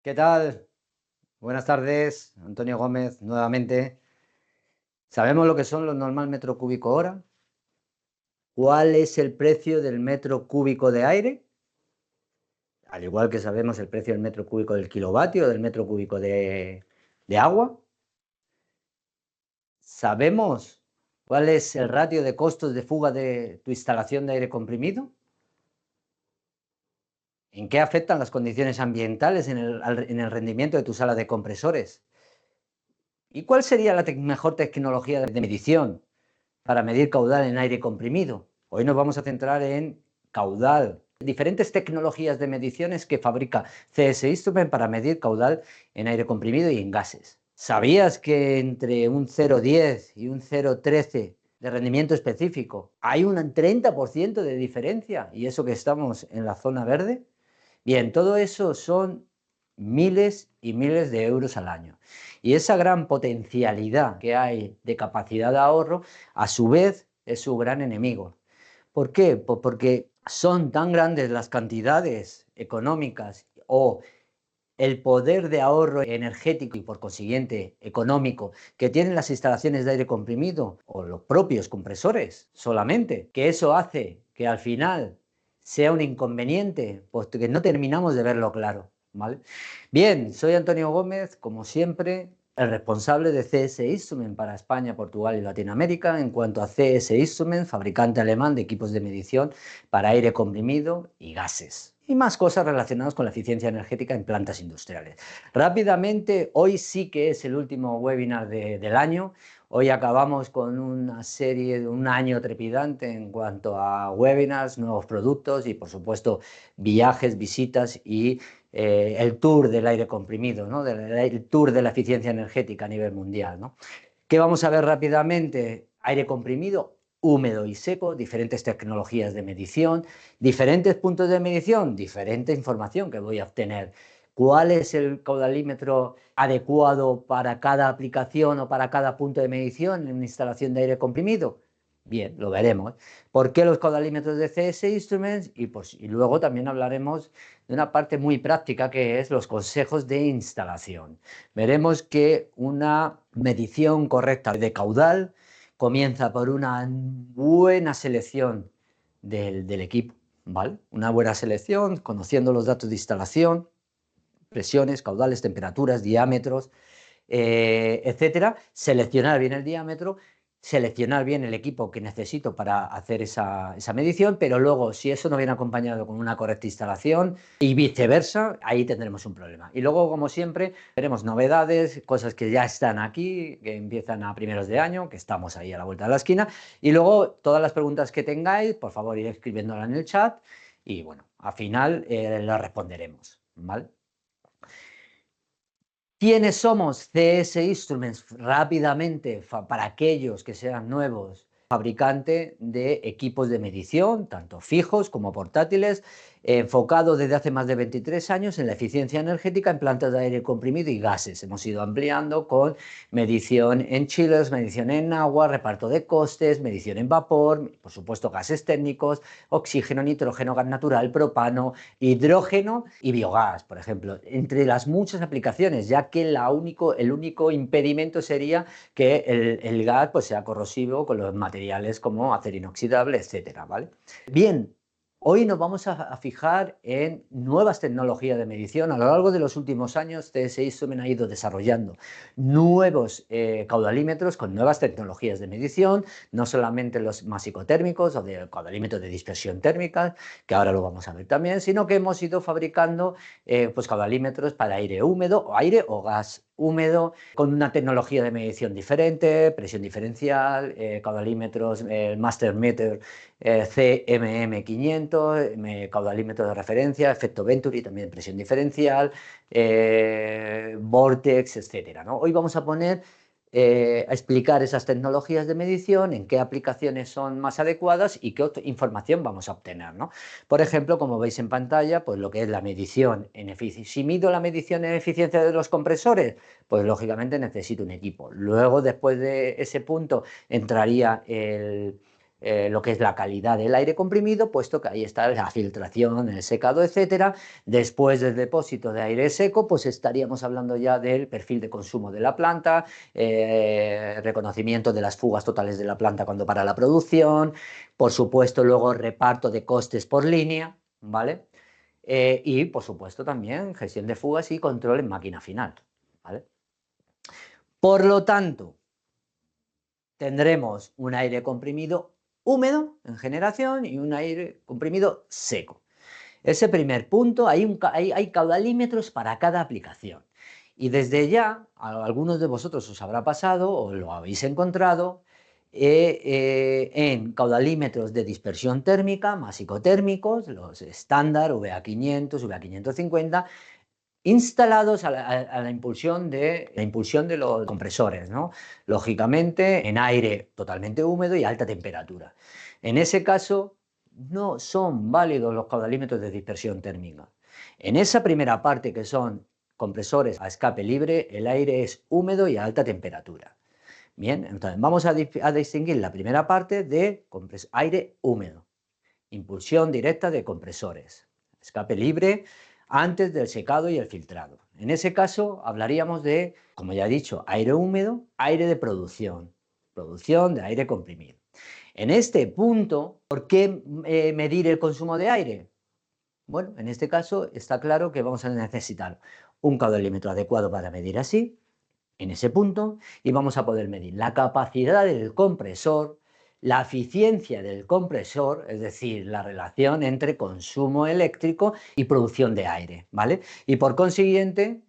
¿Qué tal? Buenas tardes, Antonio Gómez, nuevamente. ¿Sabemos lo que son los normal metro cúbico hora? ¿Cuál es el precio del metro cúbico de aire? Al igual que sabemos el precio del metro cúbico del kilovatio, del metro cúbico de agua. ¿Sabemos cuál es el ratio de costos de fuga de tu instalación de aire comprimido? ¿En qué afectan las condiciones ambientales en el rendimiento de tu sala de compresores? ¿Y cuál sería la mejor tecnología de medición para medir caudal en aire comprimido? Hoy nos vamos a centrar en caudal, diferentes tecnologías de mediciones que fabrica CS Instrument para medir caudal en aire comprimido y en gases. ¿Sabías que entre un 0,10 y un 0,13 de rendimiento específico hay un 30% de diferencia, y eso que estamos en la zona verde? Bien, todo eso son miles y miles de euros al año. Y esa gran potencialidad que hay de capacidad de ahorro, a su vez, es su gran enemigo. ¿Por qué? Pues porque son tan grandes las cantidades económicas o el poder de ahorro energético y por consiguiente económico que tienen las instalaciones de aire comprimido o los propios compresores solamente, que eso hace que al final sea un inconveniente, puesto que no terminamos de verlo claro, ¿vale? Bien, soy Antonio Gómez, como siempre, el responsable de CS Instrument para España, Portugal y Latinoamérica en cuanto a CS Instrument, fabricante alemán de equipos de medición para aire comprimido y gases. Y más cosas relacionadas con la eficiencia energética en plantas industriales. Rápidamente, hoy sí que es el último webinar del año. Hoy acabamos con una serie de un año trepidante en cuanto a webinars, nuevos productos y, por supuesto, viajes, visitas y el tour del aire comprimido, ¿no? El tour de la eficiencia energética a nivel mundial, ¿no? ¿Qué vamos a ver rápidamente? Aire comprimido, húmedo y seco, diferentes tecnologías de medición, diferentes puntos de medición, diferente información que voy a obtener. ¿Cuál es el caudalímetro adecuado para cada aplicación o para cada punto de medición en una instalación de aire comprimido? Bien, lo veremos. ¿Por qué los caudalímetros de CS Instruments? Y luego también hablaremos de una parte muy práctica que es los consejos de instalación. Veremos que una medición correcta de caudal comienza por una buena selección del equipo, ¿vale? Una buena selección, conociendo los datos de instalación, presiones, caudales, temperaturas, diámetros, etcétera. Seleccionar bien el diámetro, seleccionar bien el equipo que necesito para hacer esa medición, pero luego, si eso no viene acompañado con una correcta instalación y viceversa, ahí tendremos un problema. Y luego, como siempre, veremos novedades, cosas que ya están aquí, que empiezan a primeros de año, que estamos ahí a la vuelta de la esquina, y luego todas las preguntas que tengáis, por favor, ir escribiéndolas en el chat y, bueno, al final las responderemos, ¿vale? ¿Quiénes somos CS Instruments? Rápidamente, para aquellos que sean nuevos, fabricante de equipos de medición, tanto fijos como portátiles, enfocado desde hace más de 23 años en la eficiencia energética en plantas de aire comprimido y gases. Hemos ido ampliando con medición en chillers, medición en agua, reparto de costes, medición en vapor, por supuesto gases técnicos, oxígeno, nitrógeno, gas natural, propano, hidrógeno y biogás, por ejemplo, entre las muchas aplicaciones, ya que el único impedimento sería que el gas pues, sea corrosivo con los materiales como acero inoxidable, etcétera, ¿vale? Bien, hoy nos vamos a fijar en nuevas tecnologías de medición. A lo largo de los últimos años, CS Instrument ha ido desarrollando nuevos caudalímetros con nuevas tecnologías de medición, no solamente los masicotérmicos o de caudalímetros de dispersión térmica, que ahora lo vamos a ver también, sino que hemos ido fabricando pues caudalímetros para aire húmedo, o aire o gas húmedo, con una tecnología de medición diferente, presión diferencial, caudalímetros, el Master Meter CMM500, caudalímetro de referencia, efecto Venturi, también presión diferencial, Vortex, etcétera, ¿no? Hoy vamos a poner a explicar esas tecnologías de medición, en qué aplicaciones son más adecuadas y qué otra información vamos a obtener, ¿no? Por ejemplo, como veis en pantalla, pues lo que es la medición en eficiencia. Si mido la medición en eficiencia de los compresores, pues lógicamente necesito un equipo. Luego, después de ese punto, entraría lo que es la calidad del aire comprimido, puesto que ahí está la filtración, el secado, etcétera. Después del depósito de aire seco, pues estaríamos hablando ya del perfil de consumo de la planta, reconocimiento de las fugas totales de la planta cuando para la producción, por supuesto luego reparto de costes por línea, ¿vale? Y por supuesto también gestión de fugas y control en máquina final, ¿vale? Por lo tanto, tendremos un aire comprimido húmedo en generación y un aire comprimido seco. Ese primer punto, hay caudalímetros para cada aplicación. Y desde ya, a algunos de vosotros os habrá pasado o lo habéis encontrado en caudalímetros de dispersión térmica, masicotérmicos, los estándar, VA500, VA550, instalados a la impulsión de los compresores, ¿no? Lógicamente en aire totalmente húmedo y a alta temperatura. En ese caso no son válidos los caudalímetros de dispersión térmica. En esa primera parte, que son compresores a escape libre, el aire es húmedo y a alta temperatura. Bien, entonces vamos a distinguir la primera parte de aire húmedo, impulsión directa de compresores, escape libre antes del secado y el filtrado. En ese caso hablaríamos de, como ya he dicho, aire húmedo, aire de producción de aire comprimido. En este punto, ¿por qué medir el consumo de aire? Bueno, en este caso está claro que vamos a necesitar un caudalímetro adecuado para medir así, en ese punto, y vamos a poder medir la capacidad del compresor, la eficiencia del compresor, es decir, la relación entre consumo eléctrico y producción de aire, ¿vale? Y por consiguiente,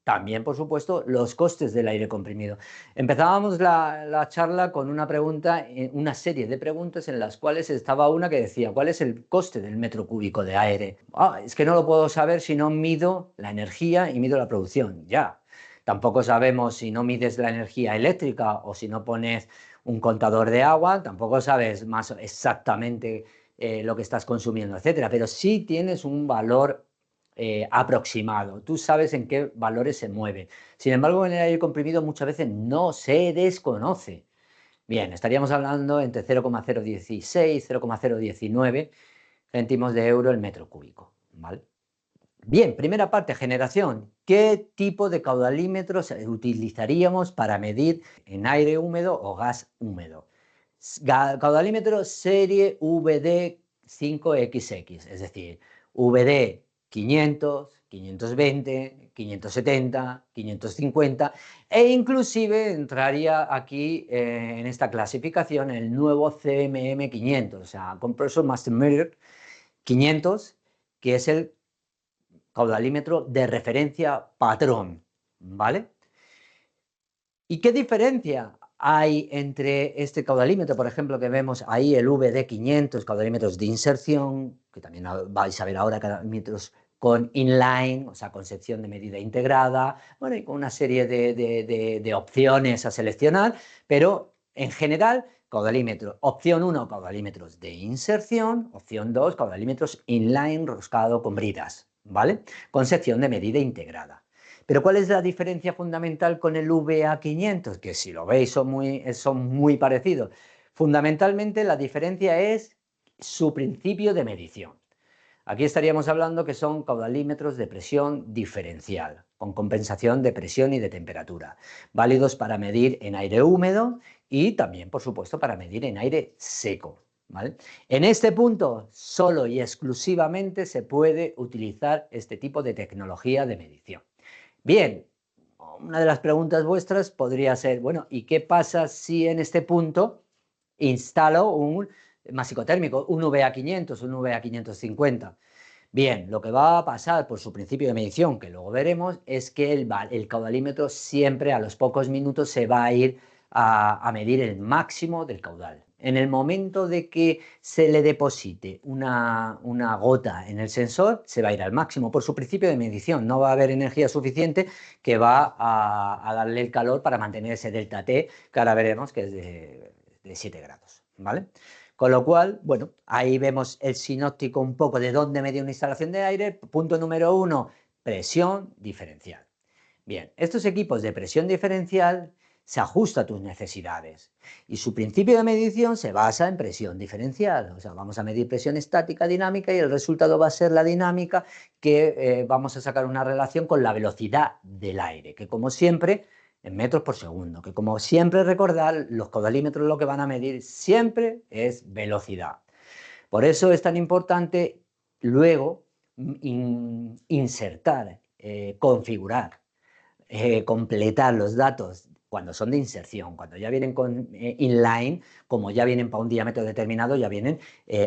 también, por supuesto, los costes del aire comprimido. Empezábamos la charla con una pregunta, una serie de preguntas en las cuales estaba una que decía, ¿cuál es el coste del metro cúbico de aire? Es que no lo puedo saber si no mido la energía y mido la producción. Ya, tampoco sabemos si no mides la energía eléctrica o si no pones un contador de agua, tampoco sabes más exactamente lo que estás consumiendo, etcétera, pero sí tienes un valor aproximado, tú sabes en qué valores se mueve. Sin embargo, en el aire comprimido muchas veces no se desconoce. Bien, estaríamos hablando entre 0,016, 0,019 céntimos de euro el metro cúbico, ¿vale? Bien, primera parte, generación. ¿Qué tipo de caudalímetros utilizaríamos para medir en aire húmedo o gas húmedo? Caudalímetro serie VD5XX, es decir, VD 500, 520, 570, 550 e inclusive entraría aquí en esta clasificación el nuevo CMM 500, o sea, Compressor Master Meter 500, que es el caudalímetro de referencia patrón, ¿vale? ¿Y qué diferencia hay entre este caudalímetro, por ejemplo, que vemos ahí, el VD500, caudalímetros de inserción, que también vais a ver ahora, caudalímetros con inline, o sea, con sección de medida integrada, bueno, y con una serie de opciones a seleccionar, pero en general, caudalímetro, opción 1, caudalímetros de inserción, opción 2, caudalímetros inline roscado con bridas, ¿vale? Con sección de medida integrada. Pero ¿cuál es la diferencia fundamental con el VA500? Que si lo veis son muy parecidos. Fundamentalmente la diferencia es su principio de medición. Aquí estaríamos hablando que son caudalímetros de presión diferencial, con compensación de presión y de temperatura, válidos para medir en aire húmedo y también, por supuesto, para medir en aire seco, ¿vale? En este punto, solo y exclusivamente se puede utilizar este tipo de tecnología de medición. Bien, una de las preguntas vuestras podría ser, bueno, ¿y qué pasa si en este punto instalo un masicotérmico, un VA500, un VA550? Bien, lo que va a pasar por su principio de medición, que luego veremos, es que el caudalímetro siempre a los pocos minutos se va a ir a medir el máximo del caudal. En el momento de que se le deposite una gota en el sensor, se va a ir al máximo por su principio de medición. No va a haber energía suficiente que va a darle el calor para mantener ese delta T, que ahora veremos que es de 7 grados, ¿vale? Con lo cual, bueno, ahí vemos el sinóptico un poco de dónde medir una instalación de aire. Punto número 1, presión diferencial. Bien, estos equipos de presión diferencial se ajusta a tus necesidades. Y su principio de medición se basa en presión diferencial. O sea, vamos a medir presión estática dinámica y el resultado va a ser la dinámica que vamos a sacar una relación con la velocidad del aire, que como siempre, en metros por segundo, que como siempre recordar, los caudalímetros lo que van a medir siempre es velocidad. Por eso es tan importante luego insertar, configurar, completar los datos cuando son de inserción, cuando ya vienen con inline, como ya vienen para un diámetro determinado, ya vienen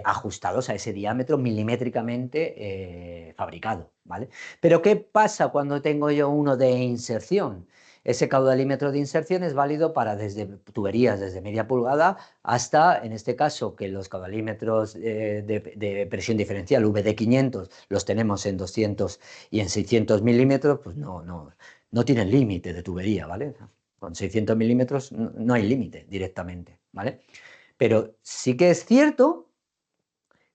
ajustados a ese diámetro milimétricamente fabricado, ¿vale? Pero ¿qué pasa cuando tengo yo uno de inserción? Ese caudalímetro de inserción es válido para desde tuberías desde media pulgada hasta, en este caso, que los caudalímetros de presión diferencial VD500 los tenemos en 200 y en 600 milímetros, pues no tienen límite de tubería, ¿vale? Con 600 milímetros no hay límite directamente, ¿vale? Pero sí que es cierto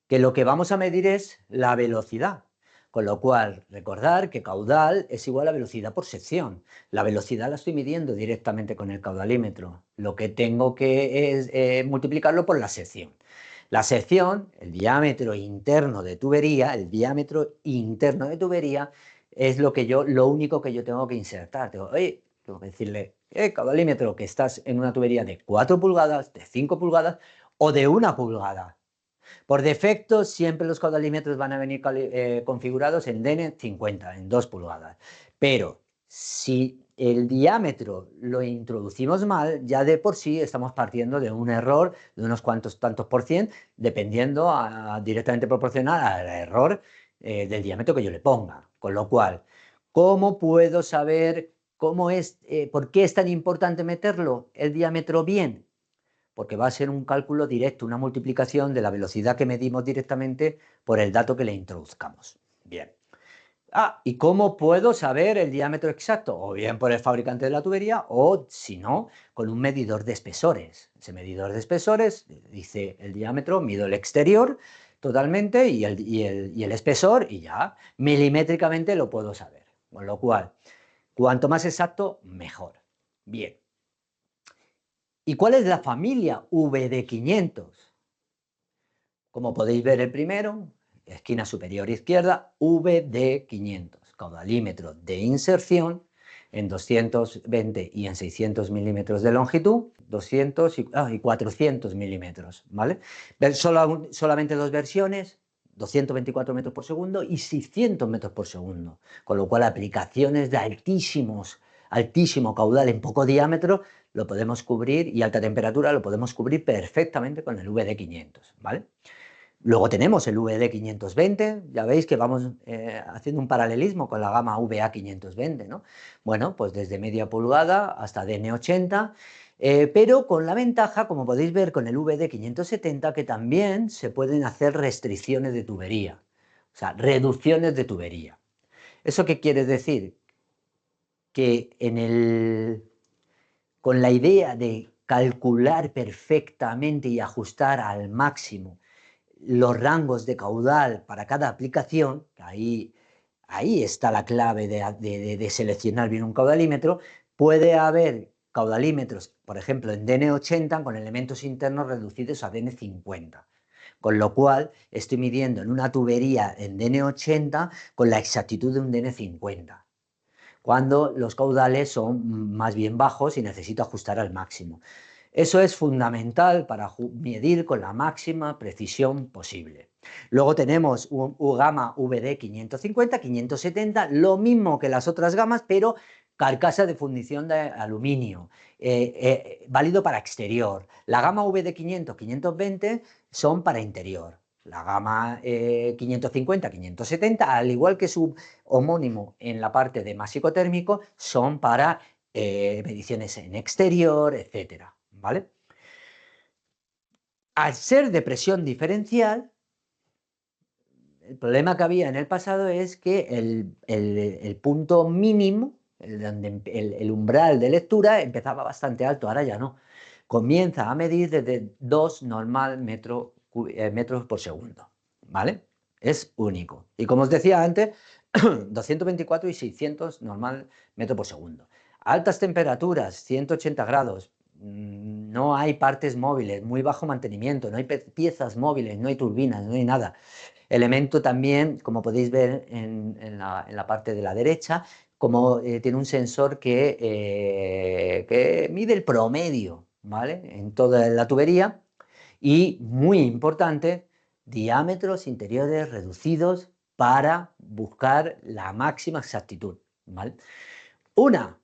que lo que vamos a medir es la velocidad. Con lo cual, recordar que caudal es igual a velocidad por sección. La velocidad la estoy midiendo directamente con el caudalímetro. Lo que tengo que es multiplicarlo por la sección. La sección, el diámetro interno de tubería, es lo único que yo tengo que insertar. Tengo que decirle, caudalímetro, que estás en una tubería de 4 pulgadas, de 5 pulgadas o de 1 pulgada. Por defecto, siempre los caudalímetros van a venir configurados en DN50, en 2 pulgadas. Pero si el diámetro lo introducimos mal, ya de por sí estamos partiendo de un error de unos cuantos tantos por cien, dependiendo directamente proporcional al error del diámetro que yo le ponga. Con lo cual, ¿cómo puedo saber por qué es tan importante meterlo el diámetro bien? Porque va a ser un cálculo directo, una multiplicación de la velocidad que medimos directamente por el dato que le introduzcamos. Bien. ¿Y cómo puedo saber el diámetro exacto? O bien por el fabricante de la tubería, o si no, con un medidor de espesores. Ese medidor de espesores dice el diámetro, mido el exterior totalmente y el espesor, y ya milimétricamente lo puedo saber. Con lo cual, cuanto más exacto, mejor. Bien. ¿Y cuál es la familia VD500? Como podéis ver el primero, esquina superior izquierda, VD500, caudalímetro de inserción en 220 y en 600 milímetros de longitud, 200 y 400 milímetros, ¿vale? Solamente dos versiones, 224 metros por segundo y 600 metros por segundo, con lo cual aplicaciones de altísimo caudal en poco diámetro lo podemos cubrir, y alta temperatura lo podemos cubrir perfectamente con el VD500, ¿vale? Luego tenemos el VD520, ya veis que vamos haciendo un paralelismo con la gama VA520, ¿no? Bueno, pues desde media pulgada hasta DN80, pero con la ventaja, como podéis ver con el VD570, que también se pueden hacer restricciones de tubería, o sea, reducciones de tubería. ¿Eso qué quiere decir? Que con la idea de calcular perfectamente y ajustar al máximo los rangos de caudal para cada aplicación, ahí está la clave de seleccionar bien un caudalímetro. Puede haber caudalímetros, por ejemplo, en DN80 con elementos internos reducidos a DN50. Con lo cual, estoy midiendo en una tubería en DN80 con la exactitud de un DN50, cuando los caudales son más bien bajos y necesito ajustar al máximo. Eso es fundamental para medir con la máxima precisión posible. Luego tenemos un gama VD 550, 570, lo mismo que las otras gamas, pero carcasa de fundición de aluminio, válido para exterior. La gama VD 500, 520 son para interior. La gama 550, 570, al igual que su homónimo en la parte de másico térmico, son para mediciones en exterior, etcétera, ¿vale? Al ser de presión diferencial, el problema que había en el pasado es que el punto mínimo, el umbral de lectura, empezaba bastante alto, ahora ya no. Comienza a medir desde 2 normal metros por segundo, ¿vale? Es único. Y como os decía antes, 224 y 600 normal metro por segundo. Altas temperaturas, 180 grados, no hay partes móviles, muy bajo mantenimiento, no hay piezas móviles, no hay turbinas, no hay nada. Elemento también, como podéis ver en la parte de la derecha, como tiene un sensor que mide el promedio, ¿vale? En toda la tubería y, muy importante, diámetros interiores reducidos para buscar la máxima exactitud, ¿vale? Una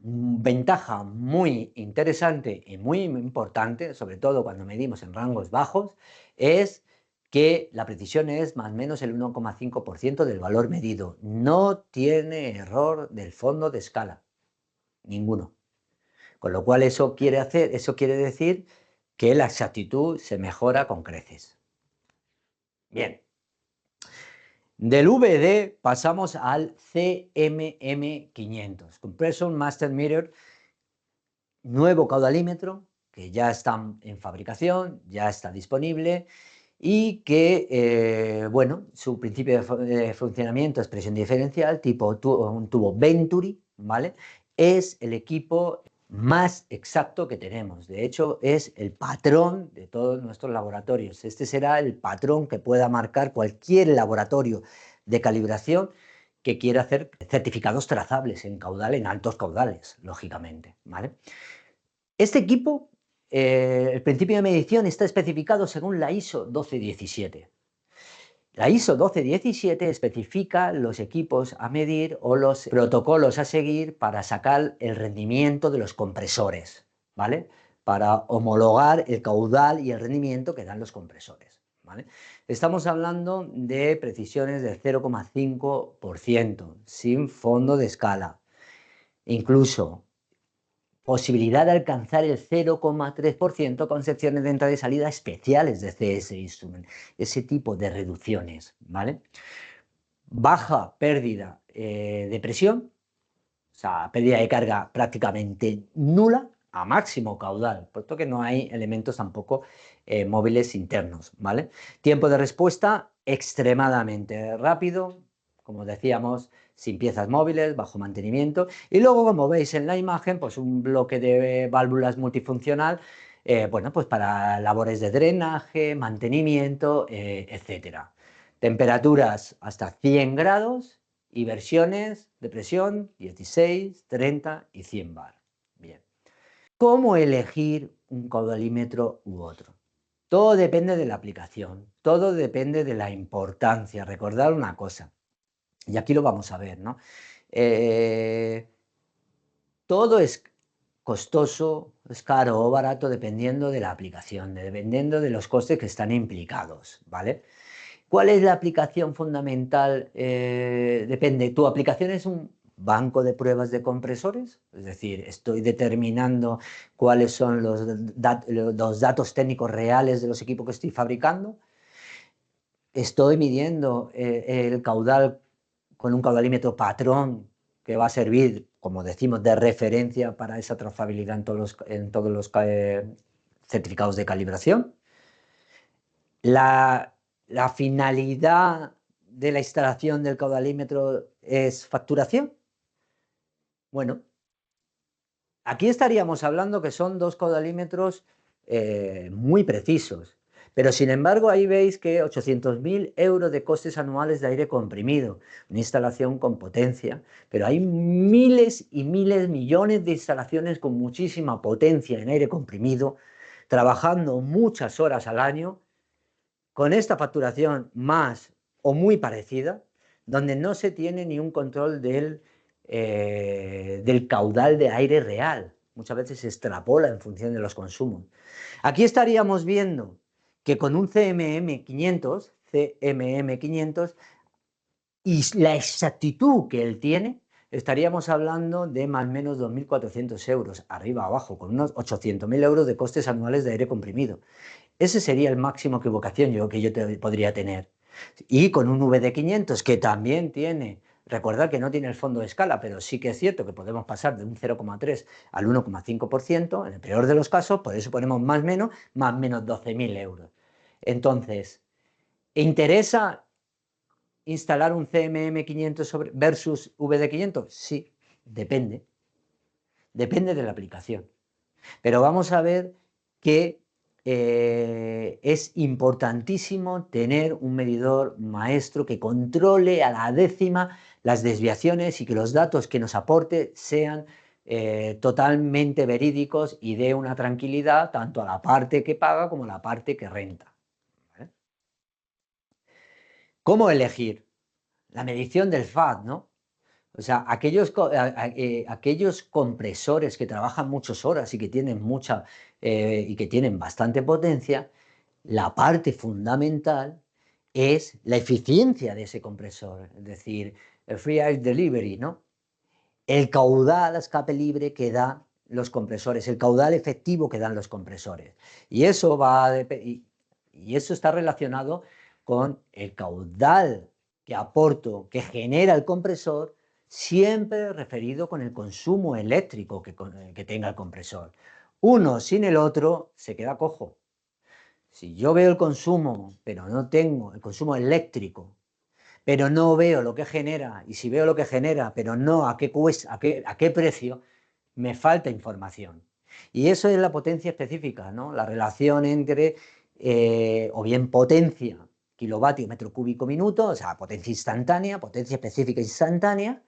ventaja muy interesante y muy importante, sobre todo cuando medimos en rangos bajos, es que la precisión es más o menos el 1,5% del valor medido. No tiene error del fondo de escala, ninguno. Con lo cual eso quiere decir que la exactitud se mejora con creces. Bien. Del VD pasamos al CMM500, Compressor Master Meter, nuevo caudalímetro que ya está en fabricación, ya está disponible y que, bueno, su principio de funcionamiento es presión diferencial, un tubo Venturi, ¿vale? Es el equipo más exacto que tenemos. De hecho, es el patrón de todos nuestros laboratorios. Este será el patrón que pueda marcar cualquier laboratorio de calibración que quiera hacer certificados trazables en caudal, en altos caudales, lógicamente, ¿vale? Este equipo, el principio de medición está especificado según la ISO 1217. La ISO 1217 especifica los equipos a medir o los protocolos a seguir para sacar el rendimiento de los compresores, ¿vale? Para homologar el caudal y el rendimiento que dan los compresores, ¿vale? Estamos hablando de precisiones del 0,5%, sin fondo de escala. Incluso posibilidad de alcanzar el 0,3% con secciones de entrada y salida especiales de CS Instrument. Ese tipo de reducciones, ¿vale? Baja pérdida de presión, o sea, pérdida de carga prácticamente nula a máximo caudal, puesto que no hay elementos tampoco móviles internos, ¿vale? Tiempo de respuesta extremadamente rápido, como decíamos, sin piezas móviles, bajo mantenimiento. Y luego, como veis en la imagen, pues un bloque de válvulas multifuncional, bueno, pues para labores de drenaje, mantenimiento, etcétera. Temperaturas hasta 100 grados y versiones de presión 16, 30 y 100 bar. Bien. ¿Cómo elegir un caudalímetro u otro? Todo depende de la aplicación, todo depende de la importancia. Recordad una cosa, y aquí lo vamos a ver, ¿no? Todo es costoso, es caro o barato dependiendo de la aplicación, dependiendo de los costes que están implicados, ¿vale? ¿Cuál es la aplicación fundamental? Depende. ¿Tu aplicación es un banco de pruebas de compresores? Es decir, estoy determinando cuáles son los datos técnicos reales de los equipos que estoy fabricando. Estoy midiendo el caudal con un caudalímetro patrón que va a servir, como decimos, de referencia para esa trazabilidad en todos los certificados de calibración. La finalidad de la instalación del caudalímetro es facturación. Bueno, aquí estaríamos hablando que son dos caudalímetros muy precisos, pero sin embargo ahí veis que 800.000 euros de costes anuales de aire comprimido, una instalación con potencia, pero hay miles y miles, millones de instalaciones con muchísima potencia en aire comprimido, trabajando muchas horas al año, con esta facturación más o muy parecida, donde no se tiene ni un control del caudal de aire real. Muchas veces se extrapola en función de los consumos. Aquí estaríamos viendo que con un CMM500 y la exactitud que él tiene, estaríamos hablando de más o menos 2.400 euros, arriba abajo, con unos 800.000 euros de costes anuales de aire comprimido. Ese sería el máximo equivocación que yo podría tener. Y con un VD500 que también tiene, recordad que no tiene el fondo de escala, pero sí que es cierto que podemos pasar de un 0,3 al 1,5%, en el peor de los casos, por eso ponemos más o menos 12.000 euros. Entonces, ¿interesa instalar un CMM500 versus VD500? Sí, depende. depende de la aplicación. Pero vamos a ver que es importantísimo tener un medidor maestro que controle a la décima las desviaciones y que los datos que nos aporte sean totalmente verídicos y dé una tranquilidad tanto a la parte que paga como a la parte que renta. ¿Vale? ¿Cómo elegir? La medición del FAT, ¿no? O sea, aquellos compresores que trabajan muchas horas y que tienen y que tienen bastante potencia, la parte fundamental es la eficiencia de ese compresor, es decir, el free air delivery, ¿no? El caudal a escape libre que dan los compresores, el caudal efectivo que dan los compresores. Y eso y eso está relacionado con el caudal que aporto, que genera el compresor, siempre referido con el consumo eléctrico que tenga el compresor. Uno sin el otro se queda cojo. Si yo veo el consumo, pero no tengo el consumo eléctrico, pero no veo lo que genera, y si veo lo que genera, pero no a qué cuesta, a qué precio, me falta información. Y eso es la potencia específica, ¿no? La relación entre, o bien potencia, kilovatio metro cúbico minuto, o sea, potencia instantánea, potencia específica instantánea,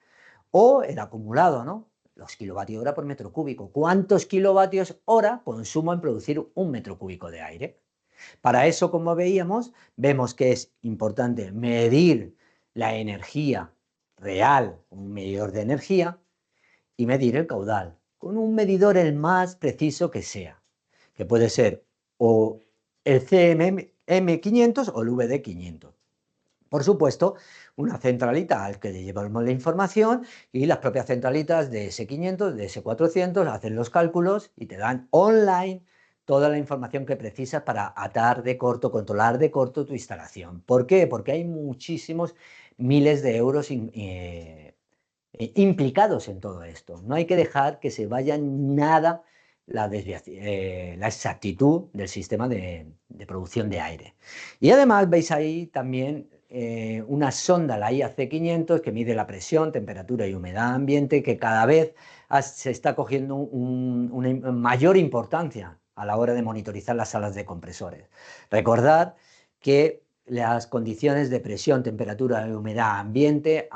o el acumulado, ¿no? Los kilovatios hora por metro cúbico. ¿Cuántos kilovatios hora consumo en producir un metro cúbico de aire? Para eso, como veíamos, vemos que es importante medir la energía real, un medidor de energía, y medir el caudal, con un medidor el más preciso que sea, que puede ser o el CMM500 o el VD500. Por supuesto, una centralita al que le llevamos la información y las propias centralitas de S500, de S400 hacen los cálculos y te dan online toda la información que precisas para atar de corto, controlar de corto tu instalación. ¿Por qué? Porque hay muchísimos miles de euros implicados en todo esto. No hay que dejar que se vaya nada la exactitud del sistema de producción de aire. Y además veis ahí también una sonda, la IAC500, que mide la presión, temperatura y humedad ambiente, que cada vez se está cogiendo una mayor importancia a la hora de monitorizar las salas de compresores. Recordad que las condiciones de presión, temperatura y humedad ambiente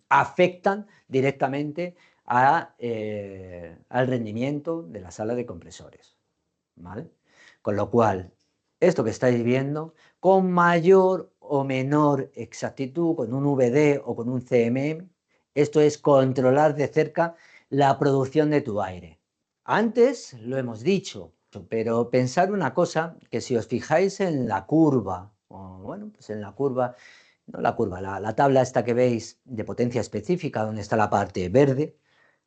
afectan directamente al rendimiento de la sala de compresores, ¿vale? Con lo cual, esto que estáis viendo, con mayor o menor exactitud, con un VD o con un CMM, esto es controlar de cerca la producción de tu aire. Antes lo hemos dicho, pero pensar una cosa, que si os fijáis en la curva, o bueno, pues en la curva, no la curva, la tabla esta que veis de potencia específica, donde está la parte verde,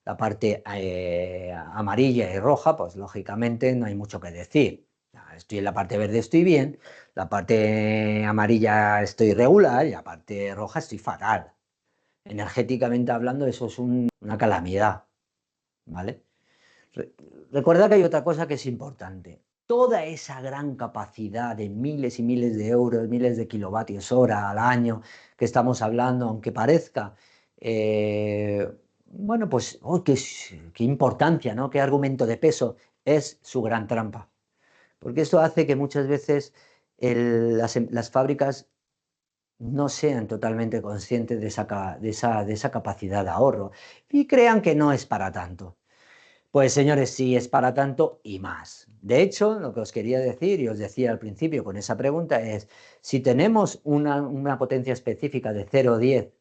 la parte amarilla y roja, pues lógicamente no hay mucho que decir. Estoy en la parte verde, estoy bien, la parte amarilla estoy regular y la parte roja estoy fatal. Energéticamente hablando, eso es una calamidad, ¿vale? Recuerda que hay otra cosa que es importante. Toda esa gran capacidad de miles y miles de euros, miles de kilovatios hora al año que estamos hablando, aunque parezca, bueno, pues, oh, qué importancia, ¿no? Qué argumento de peso, es su gran trampa. Porque esto hace que muchas veces las fábricas no sean totalmente conscientes de esa capacidad de ahorro y crean que no es para tanto. Pues señores, sí es para tanto y más. De hecho, lo que os quería decir y os decía al principio con esa pregunta es, si tenemos una potencia específica de 0,10,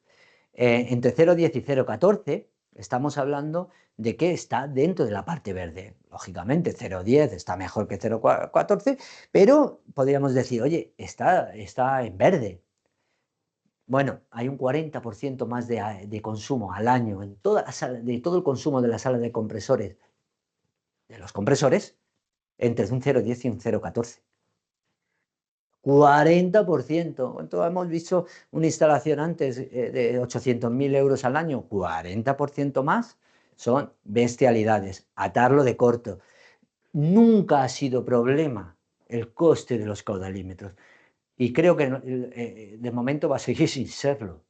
entre 0,10 y 0,14, estamos hablando de que está dentro de la parte verde. Lógicamente, 0,10 está mejor que 0,14, pero podríamos decir, oye, está en verde. Bueno, hay un 40% más de consumo al año en toda la sala, de todo el consumo de la sala de compresores, de los compresores, entre un 0,10 y un 0,14. 40%. ¿Cuánto hemos visto una instalación antes de 800.000 euros al año? 40% más. Son bestialidades. Atarlo de corto. Nunca ha sido problema el coste de los caudalímetros. Y creo que de momento va a seguir sin serlo.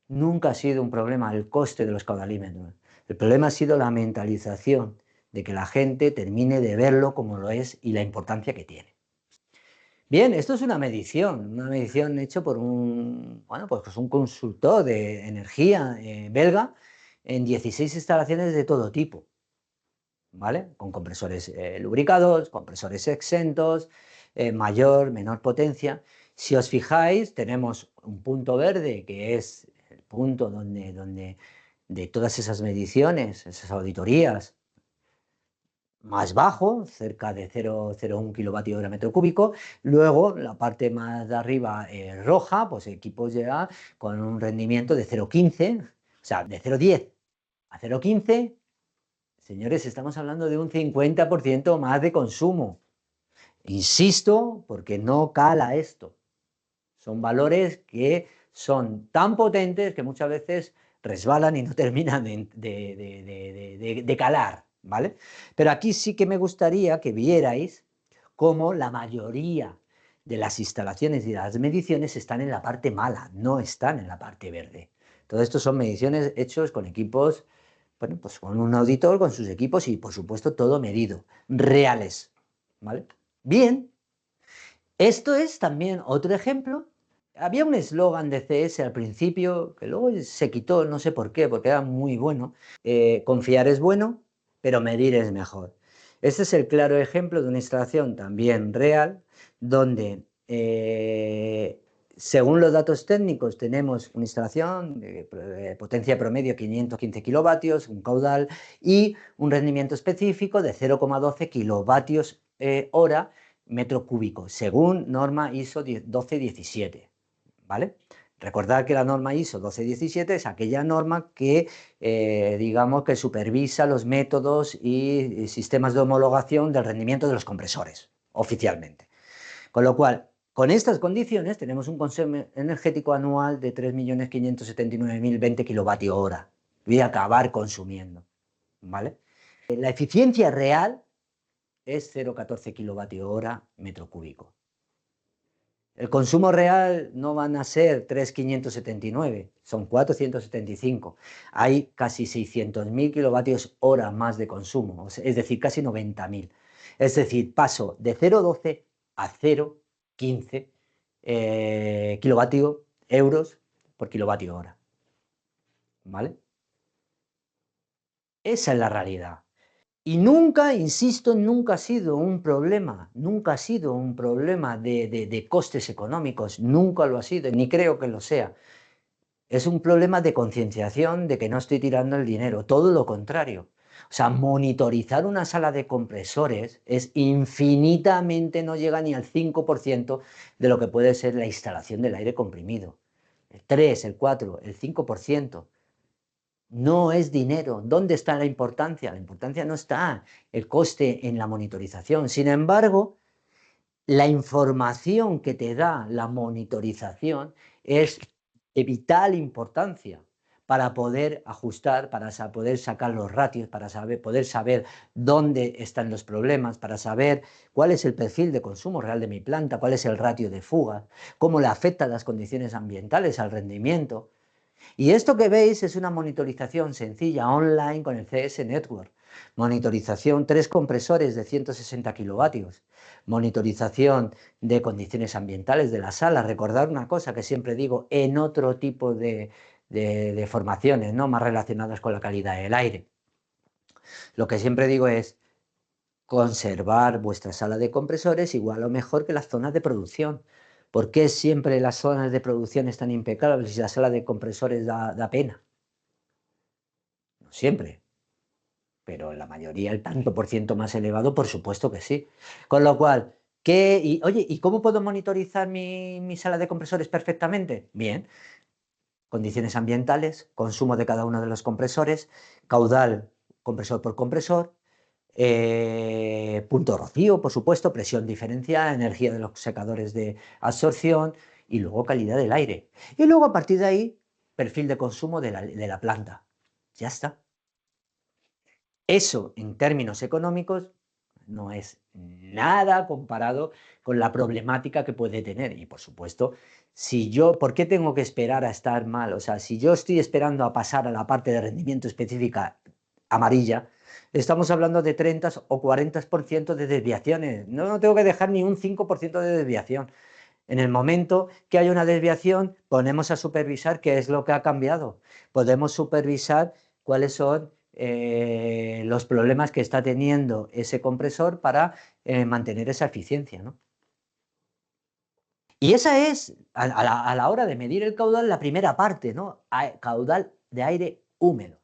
Nunca ha sido un problema el coste de los caudalímetros. El problema ha sido la mentalización de que la gente termine de verlo como lo es y la importancia que tiene. Bien, esto es una medición hecha por bueno, pues un consultor de energía belga en 16 instalaciones de todo tipo, ¿vale? Con compresores lubricados, compresores exentos, mayor, menor potencia. Si os fijáis, tenemos un punto verde que es el punto donde de todas esas mediciones, esas auditorías, más bajo, cerca de 0,01 kilovatios hora metro cúbico. Luego, la parte más de arriba roja, pues equipos ya con un rendimiento de 0,15, o sea, de 0,10 a 0,15. Señores, estamos hablando de un 50% más de consumo. Insisto, porque no cala esto. Son valores que son tan potentes que muchas veces resbalan y no terminan de calar, ¿vale? Pero aquí sí que me gustaría que vierais cómo la mayoría de las instalaciones y las mediciones están en la parte mala, no están en la parte verde. Todo esto son mediciones hechas con equipos, bueno, pues con un auditor, con sus equipos y por supuesto todo medido, reales, ¿vale? Bien, esto es también otro ejemplo. Había un eslogan de CS al principio que luego se quitó, no sé por qué, porque era muy bueno. Confiar es bueno, pero medir es mejor. Este es el claro ejemplo de una instalación también real, donde según los datos técnicos tenemos una instalación de potencia promedio 515 kilovatios, un caudal y un rendimiento específico de 0,12 kilovatios hora metro cúbico, según norma ISO 1217, ¿vale? Recordad que la norma ISO 1217 es aquella norma que, digamos, que supervisa los métodos y sistemas de homologación del rendimiento de los compresores, oficialmente. Con lo cual, con estas condiciones tenemos un consumo energético anual de 3.579.020 kilovatios hora. Voy a acabar consumiendo, ¿vale? La eficiencia real es 0,14 kilovatios hora metro cúbico. El consumo real no van a ser 3.579, son 475. Hay casi 600.000 kilovatios hora más de consumo, es decir, casi 90.000. Es decir, paso de 0,12 a 0,15 kilovatios euros por kilovatio hora. ¿Vale? Esa es la realidad. Y nunca, insisto, nunca ha sido un problema, nunca ha sido un problema de costes económicos, nunca lo ha sido, ni creo que lo sea. Es un problema de concienciación de que no estoy tirando el dinero, todo lo contrario. O sea, monitorizar una sala de compresores es infinitamente, no llega ni al 5% de lo que puede ser la instalación del aire comprimido. El 3, el 4, el 5%. No es dinero. ¿Dónde está la importancia? La importancia no está el coste en la monitorización. Sin embargo, la información que te da la monitorización es de vital importancia para poder ajustar, para poder sacar los ratios, para poder saber dónde están los problemas, para saber cuál es el perfil de consumo real de mi planta, cuál es el ratio de fuga, cómo le afectan las condiciones ambientales al rendimiento. Y esto que veis es una monitorización sencilla online con el CS Network. Monitorización, 3 compresores de 160 kilovatios. Monitorización de condiciones ambientales de la sala. Recordad una cosa que siempre digo en otro tipo de formaciones, ¿no? Más relacionadas con la calidad del aire. Lo que siempre digo es conservar vuestra sala de compresores igual o mejor que las zonas de producción. ¿Por qué siempre las zonas de producción están impecables y la sala de compresores da pena? No siempre, pero en la mayoría, el tanto por ciento más elevado, por supuesto que sí. Con lo cual, oye, ¿y cómo puedo monitorizar mi sala de compresores perfectamente? Bien, condiciones ambientales, consumo de cada uno de los compresores, caudal compresor por compresor, punto rocío, por supuesto, presión diferencial, energía de los secadores de absorción y luego calidad del aire. Y luego a partir de ahí, perfil de consumo de la planta. Ya está. Eso en términos económicos no es nada comparado con la problemática que puede tener. Y por supuesto, ¿por qué tengo que esperar a estar mal? O sea, si yo estoy esperando a pasar a la parte de rendimiento específica amarilla, estamos hablando de 30 o 40% de desviaciones. No tengo que dejar ni un 5% de desviación. En el momento que hay una desviación, ponemos a supervisar qué es lo que ha cambiado. Podemos supervisar cuáles son los problemas que está teniendo ese compresor para mantener esa eficiencia, ¿no? Y esa es, a la hora de medir el caudal, la primera parte, ¿no? Caudal de aire húmedo.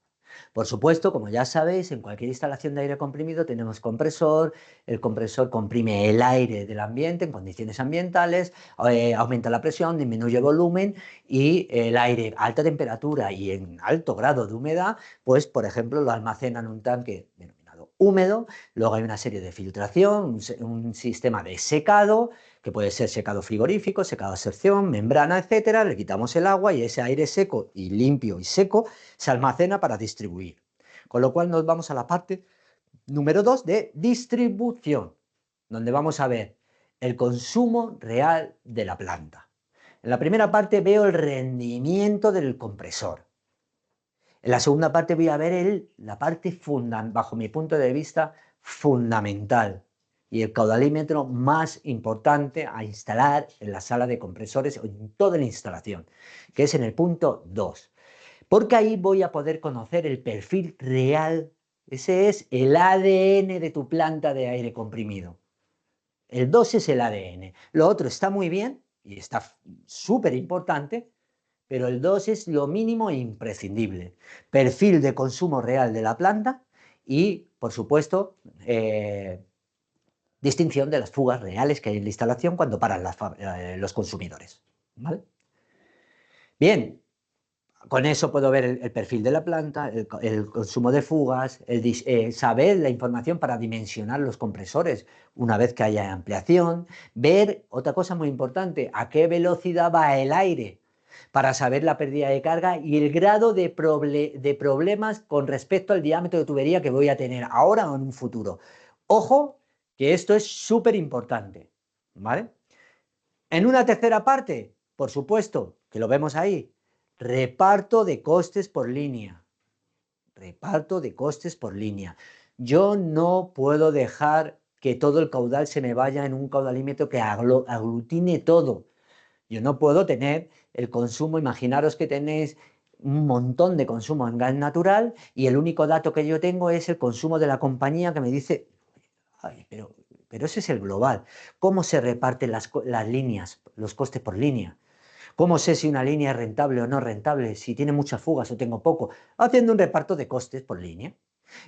Por supuesto, como ya sabéis, en cualquier instalación de aire comprimido tenemos compresor, el compresor comprime el aire del ambiente en condiciones ambientales, aumenta la presión, disminuye el volumen y el aire a alta temperatura y en alto grado de humedad, pues por ejemplo lo almacena en un tanque denominado húmedo, luego hay una serie de filtración, un sistema de secado, que puede ser secado frigorífico, secado a sección, membrana, etcétera, le quitamos el agua y ese aire seco y limpio y seco se almacena para distribuir. Con lo cual nos vamos a la parte número 2 de distribución, donde vamos a ver el consumo real de la planta. En la primera parte veo el rendimiento del compresor. En la segunda parte voy a ver la parte, bajo mi punto de vista, fundamental y el caudalímetro más importante a instalar en la sala de compresores o en toda la instalación, que es en el punto 2. Porque ahí voy a poder conocer el perfil real. Ese es el ADN de tu planta de aire comprimido. El 2 es el ADN. Lo otro está muy bien y está súper importante, pero el 2 es lo mínimo e imprescindible. Perfil de consumo real de la planta y, por supuesto, distinción de las fugas reales que hay en la instalación cuando paran los consumidores. ¿Vale? Bien, con eso puedo ver el perfil de la planta, el consumo de fugas, saber la información para dimensionar los compresores una vez que haya ampliación, ver, otra cosa muy importante, a qué velocidad va el aire para saber la pérdida de carga y el grado de problemas con respecto al diámetro de tubería que voy a tener ahora o en un futuro. Ojo, que esto es súper importante, ¿vale? En una tercera parte, por supuesto, que lo vemos ahí, reparto de costes por línea. Reparto de costes por línea. Yo no puedo dejar que todo el caudal se me vaya en un caudalímetro que aglutine todo. Yo no puedo tener el consumo, imaginaros que tenéis un montón de consumo en gas natural y el único dato que yo tengo es el consumo de la compañía que me dice, ay, pero ese es el global. ¿Cómo se reparten las líneas, los costes por línea? ¿Cómo sé si una línea es rentable o no rentable? Si tiene muchas fugas o tengo poco. Haciendo un reparto de costes por línea.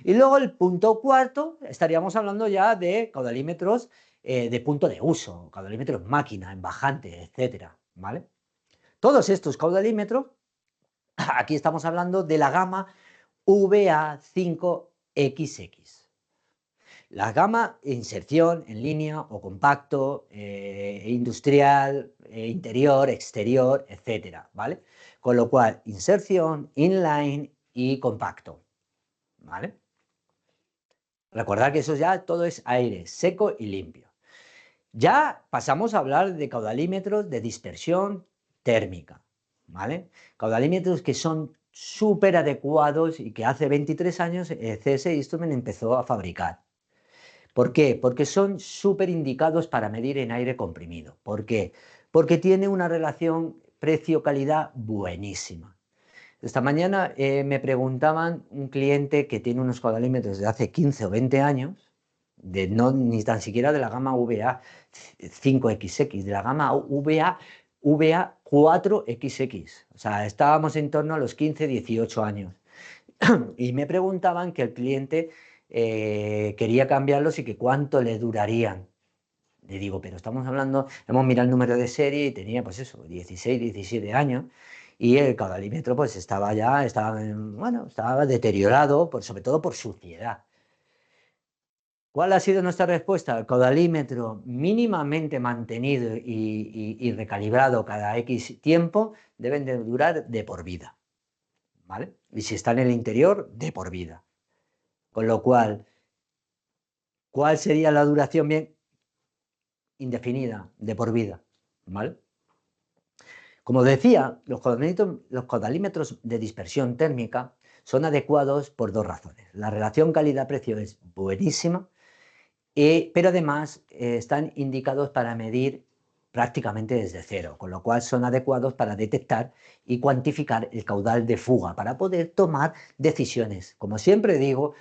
Y luego el punto cuarto, estaríamos hablando ya de caudalímetros de punto de uso, caudalímetros máquina, en bajante, etcétera, ¿vale? Todos estos caudalímetros, aquí estamos hablando de la gama VA5XX. La gama inserción en línea o compacto, industrial, interior, exterior, etcétera, ¿vale? Con lo cual, inserción, inline y compacto, ¿vale? Recordad que eso ya todo es aire seco y limpio. Ya pasamos a hablar de caudalímetros de dispersión térmica, ¿vale? Caudalímetros que son súper adecuados y que hace 23 años CS Instrument empezó a fabricar. ¿Por qué? Porque son súper indicados para medir en aire comprimido. ¿Por qué? Porque tiene una relación precio-calidad buenísima. Esta mañana me preguntaban un cliente que tiene unos caudalímetros de hace 15 o 20 años, ni tan siquiera de la gama VA 5XX, de la gama VA 4XX. O sea, estábamos en torno a los 15, 18 años. Y me preguntaban que el cliente quería cambiarlos y que cuánto le durarían. Le digo, pero estamos hablando, hemos mirado el número de serie y tenía pues eso, 16, 17 años y el caudalímetro pues estaba deteriorado, sobre todo por suciedad. ¿Cuál ha sido nuestra respuesta? El caudalímetro mínimamente mantenido y recalibrado cada X tiempo deben de durar de por vida, ¿vale? Y si está en el interior, de por vida. Con lo cual, ¿cuál sería la duración bien? Indefinida, de por vida, ¿vale? Como decía, los caudalímetros de dispersión térmica son adecuados por dos razones. La relación calidad-precio es buenísima, pero además están indicados para medir prácticamente desde cero, con lo cual son adecuados para detectar y cuantificar el caudal de fuga, para poder tomar decisiones. Como siempre digo,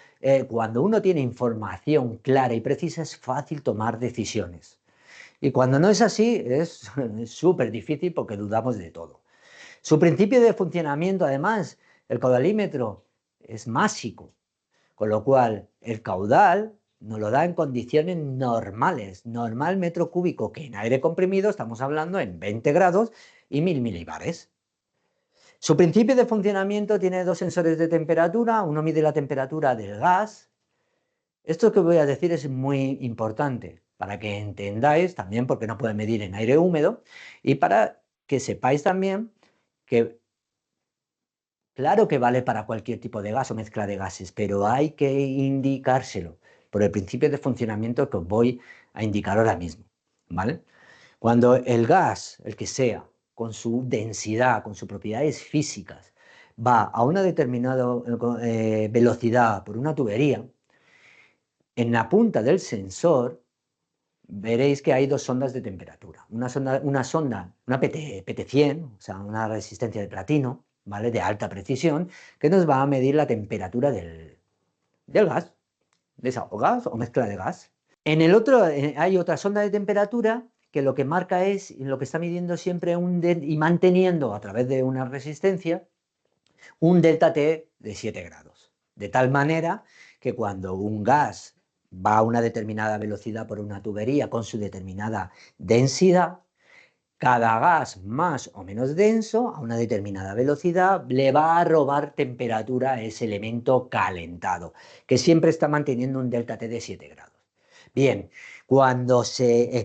cuando uno tiene información clara y precisa es fácil tomar decisiones. Y cuando no es así es súper difícil porque dudamos de todo. Su principio de funcionamiento, además, el caudalímetro, es másico, con lo cual el caudal nos lo da en condiciones normales, normal metro cúbico, que en aire comprimido estamos hablando en 20 grados y 1000 milibares. Su principio de funcionamiento tiene dos sensores de temperatura, uno mide la temperatura del gas. Esto que voy a decir es muy importante para que entendáis también porque no puede medir en aire húmedo y para que sepáis también que claro que vale para cualquier tipo de gas o mezcla de gases, pero hay que indicárselo por el principio de funcionamiento que os voy a indicar ahora mismo, ¿vale? Cuando el gas, el que sea, con su densidad, con sus propiedades físicas, va a una determinada velocidad por una tubería, en la punta del sensor veréis que hay dos sondas de temperatura. Una sonda, una PT100, o sea, una resistencia de platino, ¿vale? De alta precisión, que nos va a medir la temperatura del gas, de esa o gas o mezcla de gas. En el otro hay otra sonda de temperatura que lo que marca es, lo que está midiendo siempre y manteniendo a través de una resistencia, un delta T de 7 grados. De tal manera que cuando un gas va a una determinada velocidad por una tubería con su determinada densidad, cada gas más o menos denso a una determinada velocidad le va a robar temperatura a ese elemento calentado, que siempre está manteniendo un delta T de 7 grados. Bien, cuando se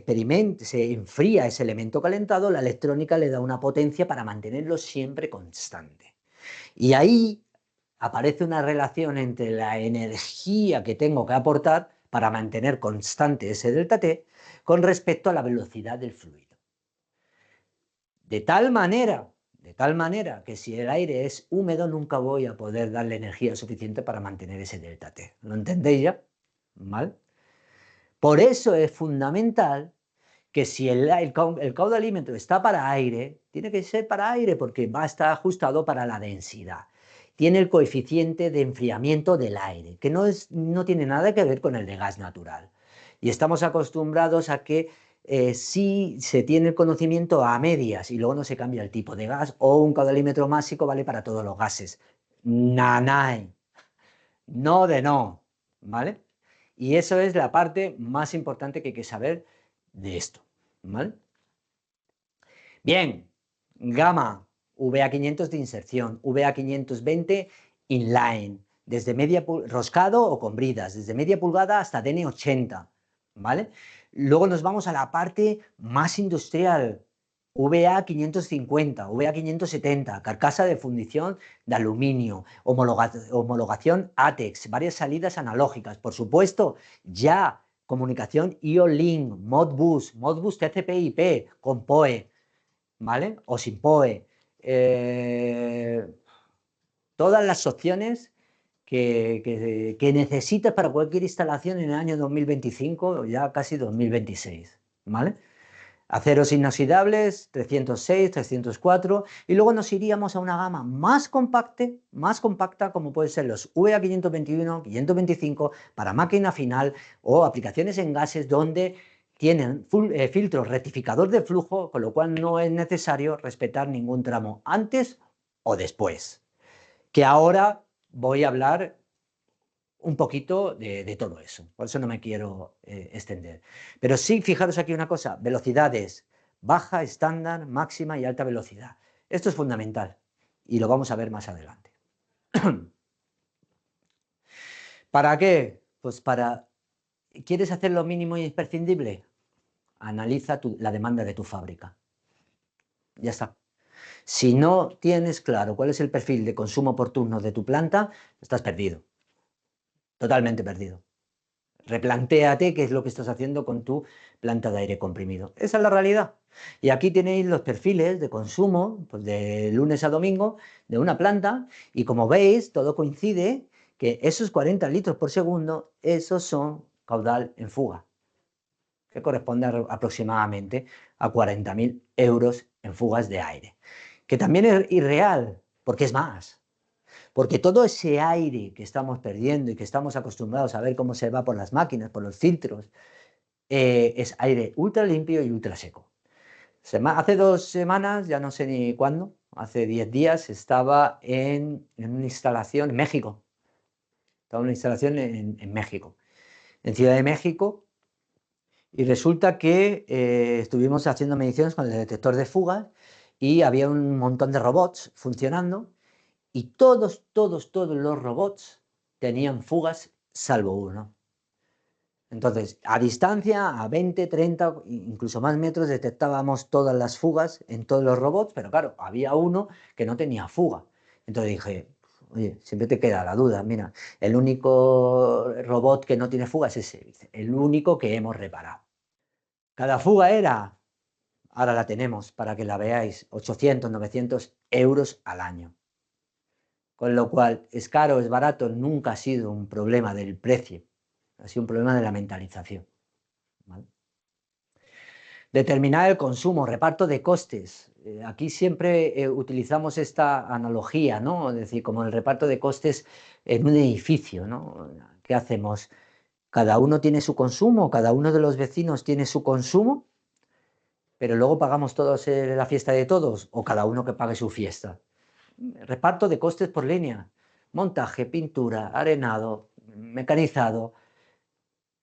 enfría ese elemento calentado, la electrónica le da una potencia para mantenerlo siempre constante. Y ahí aparece una relación entre la energía que tengo que aportar para mantener constante ese delta T con respecto a la velocidad del fluido. De tal manera que si el aire es húmedo nunca voy a poder darle energía suficiente para mantener ese delta T. ¿Lo entendéis ya? ¿Mal? Por eso es fundamental que si el caudalímetro está para aire, tiene que ser para aire porque va a estar ajustado para la densidad. Tiene el coeficiente de enfriamiento del aire, que no tiene nada que ver con el de gas natural. Y estamos acostumbrados a que si se tiene el conocimiento a medias y luego no se cambia el tipo de gas, o un caudalímetro másico vale para todos los gases. Nanay, no de no, ¿vale? Y eso es la parte más importante que hay que saber de esto, ¿vale? Bien, gama VA500 de inserción, VA520 inline, desde roscado o con bridas, desde media pulgada hasta DN80, ¿vale? Luego nos vamos a la parte más industrial, VA550, VA570, carcasa de fundición de aluminio, homologación ATEX, varias salidas analógicas, por supuesto, ya comunicación IO-Link, Modbus TCP/IP con PoE, ¿vale? O sin PoE. Todas las opciones que necesitas para cualquier instalación en el año 2025 o ya casi 2026, ¿vale? Aceros inoxidables, 306, 304, y luego nos iríamos a una gama más compacta como pueden ser los VA521, 525 para máquina final o aplicaciones en gases donde tienen filtro rectificador de flujo, con lo cual no es necesario respetar ningún tramo antes o después. Que ahora voy a hablar un poquito de todo eso, por eso no me quiero extender. Pero sí, fijaros aquí una cosa, velocidades baja, estándar, máxima y alta velocidad. Esto es fundamental y lo vamos a ver más adelante. ¿Para qué? Pues para, ¿quieres hacer lo mínimo y imprescindible? Analiza la demanda de tu fábrica. Ya está. Si no tienes claro cuál es el perfil de consumo por turno de tu planta, estás perdido. Totalmente perdido. Replantéate qué es lo que estás haciendo con tu planta de aire comprimido. Esa es la realidad. Y aquí tenéis los perfiles de consumo, pues de lunes a domingo, de una planta, y como veis, todo coincide que esos 40 litros por segundo, esos son caudal en fuga, que corresponde aproximadamente a 40.000 euros en fugas de aire. Que también es irreal, porque es más. Porque todo ese aire que estamos perdiendo y que estamos acostumbrados a ver cómo se va por las máquinas, por los filtros, es aire ultra limpio y ultra seco. Hace 2 semanas, ya no sé ni cuándo, hace 10 días, estaba en una instalación en México. Estaba en una instalación en México, en Ciudad de México, y resulta que estuvimos haciendo mediciones con el detector de fugas y había un montón de robots funcionando y todos los robots tenían fugas salvo uno. Entonces, a distancia, a 20, 30, incluso más metros, detectábamos todas las fugas en todos los robots, pero claro, había uno que no tenía fuga. Entonces dije, oye, siempre te queda la duda, mira, el único robot que no tiene fuga es ese, el único que hemos reparado. Cada fuga era, ahora la tenemos para que la veáis, 800, 900 euros al año. Con lo cual, es caro, es barato, nunca ha sido un problema del precio, ha sido un problema de la mentalización, ¿vale? Determinar el consumo, reparto de costes. Aquí siempre utilizamos esta analogía, ¿no? Es decir, como el reparto de costes en un edificio, ¿no? ¿Qué hacemos? Cada uno tiene su consumo, cada uno de los vecinos tiene su consumo, pero luego pagamos todos la fiesta de todos, o cada uno que pague su fiesta. Reparto de costes por línea, montaje, pintura, arenado, mecanizado.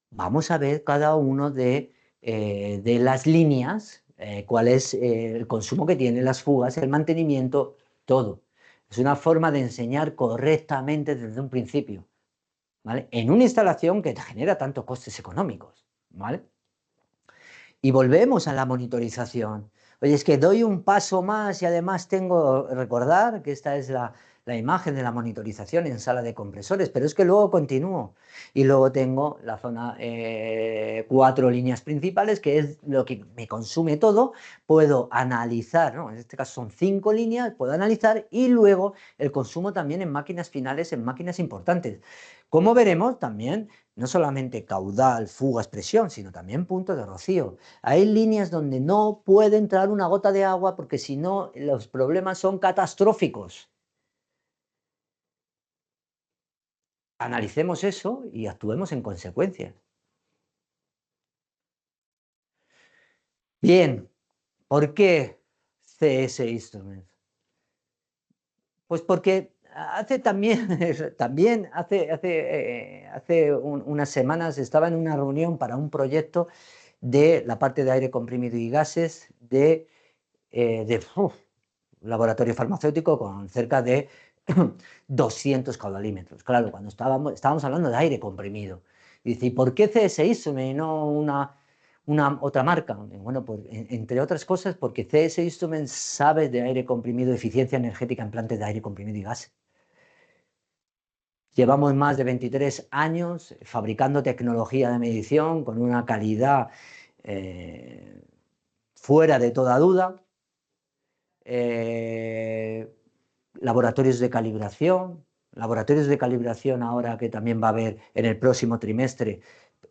Vamos a ver cada uno de las líneas, cuál es el consumo que tienen las fugas, el mantenimiento, todo. Es una forma de enseñar correctamente desde un principio, ¿vale? En una instalación que te genera tantos costes económicos, ¿vale? Y volvemos a la monitorización. Oye, es que doy un paso más y además tengo, recordar que esta es la imagen de la monitorización en sala de compresores, pero es que luego continúo y luego tengo la zona 4 líneas principales, que es lo que me consume todo. Puedo analizar, ¿no? En este caso son 5 líneas, puedo analizar y luego el consumo también en máquinas finales, en máquinas importantes. Como veremos también, no solamente caudal, fugas, presión, sino también punto de rocío. Hay líneas donde no puede entrar una gota de agua porque si no los problemas son catastróficos. Analicemos eso y actuemos en consecuencia. Bien, ¿por qué CS Instruments? Pues porque hace también, también hace unas semanas estaba en una reunión para un proyecto de la parte de aire comprimido y gases de laboratorio farmacéutico con cerca de 200 caudalímetros. Claro, cuando estábamos hablando de aire comprimido. Y dice, ¿y por qué CS Instruments y no una otra marca? Bueno, pues entre otras cosas porque CS Instruments sabe de aire comprimido, eficiencia energética en plantas de aire comprimido y gas. Llevamos más de 23 años fabricando tecnología de medición con una calidad fuera de toda duda. Laboratorios de calibración ahora que también va a haber en el próximo trimestre,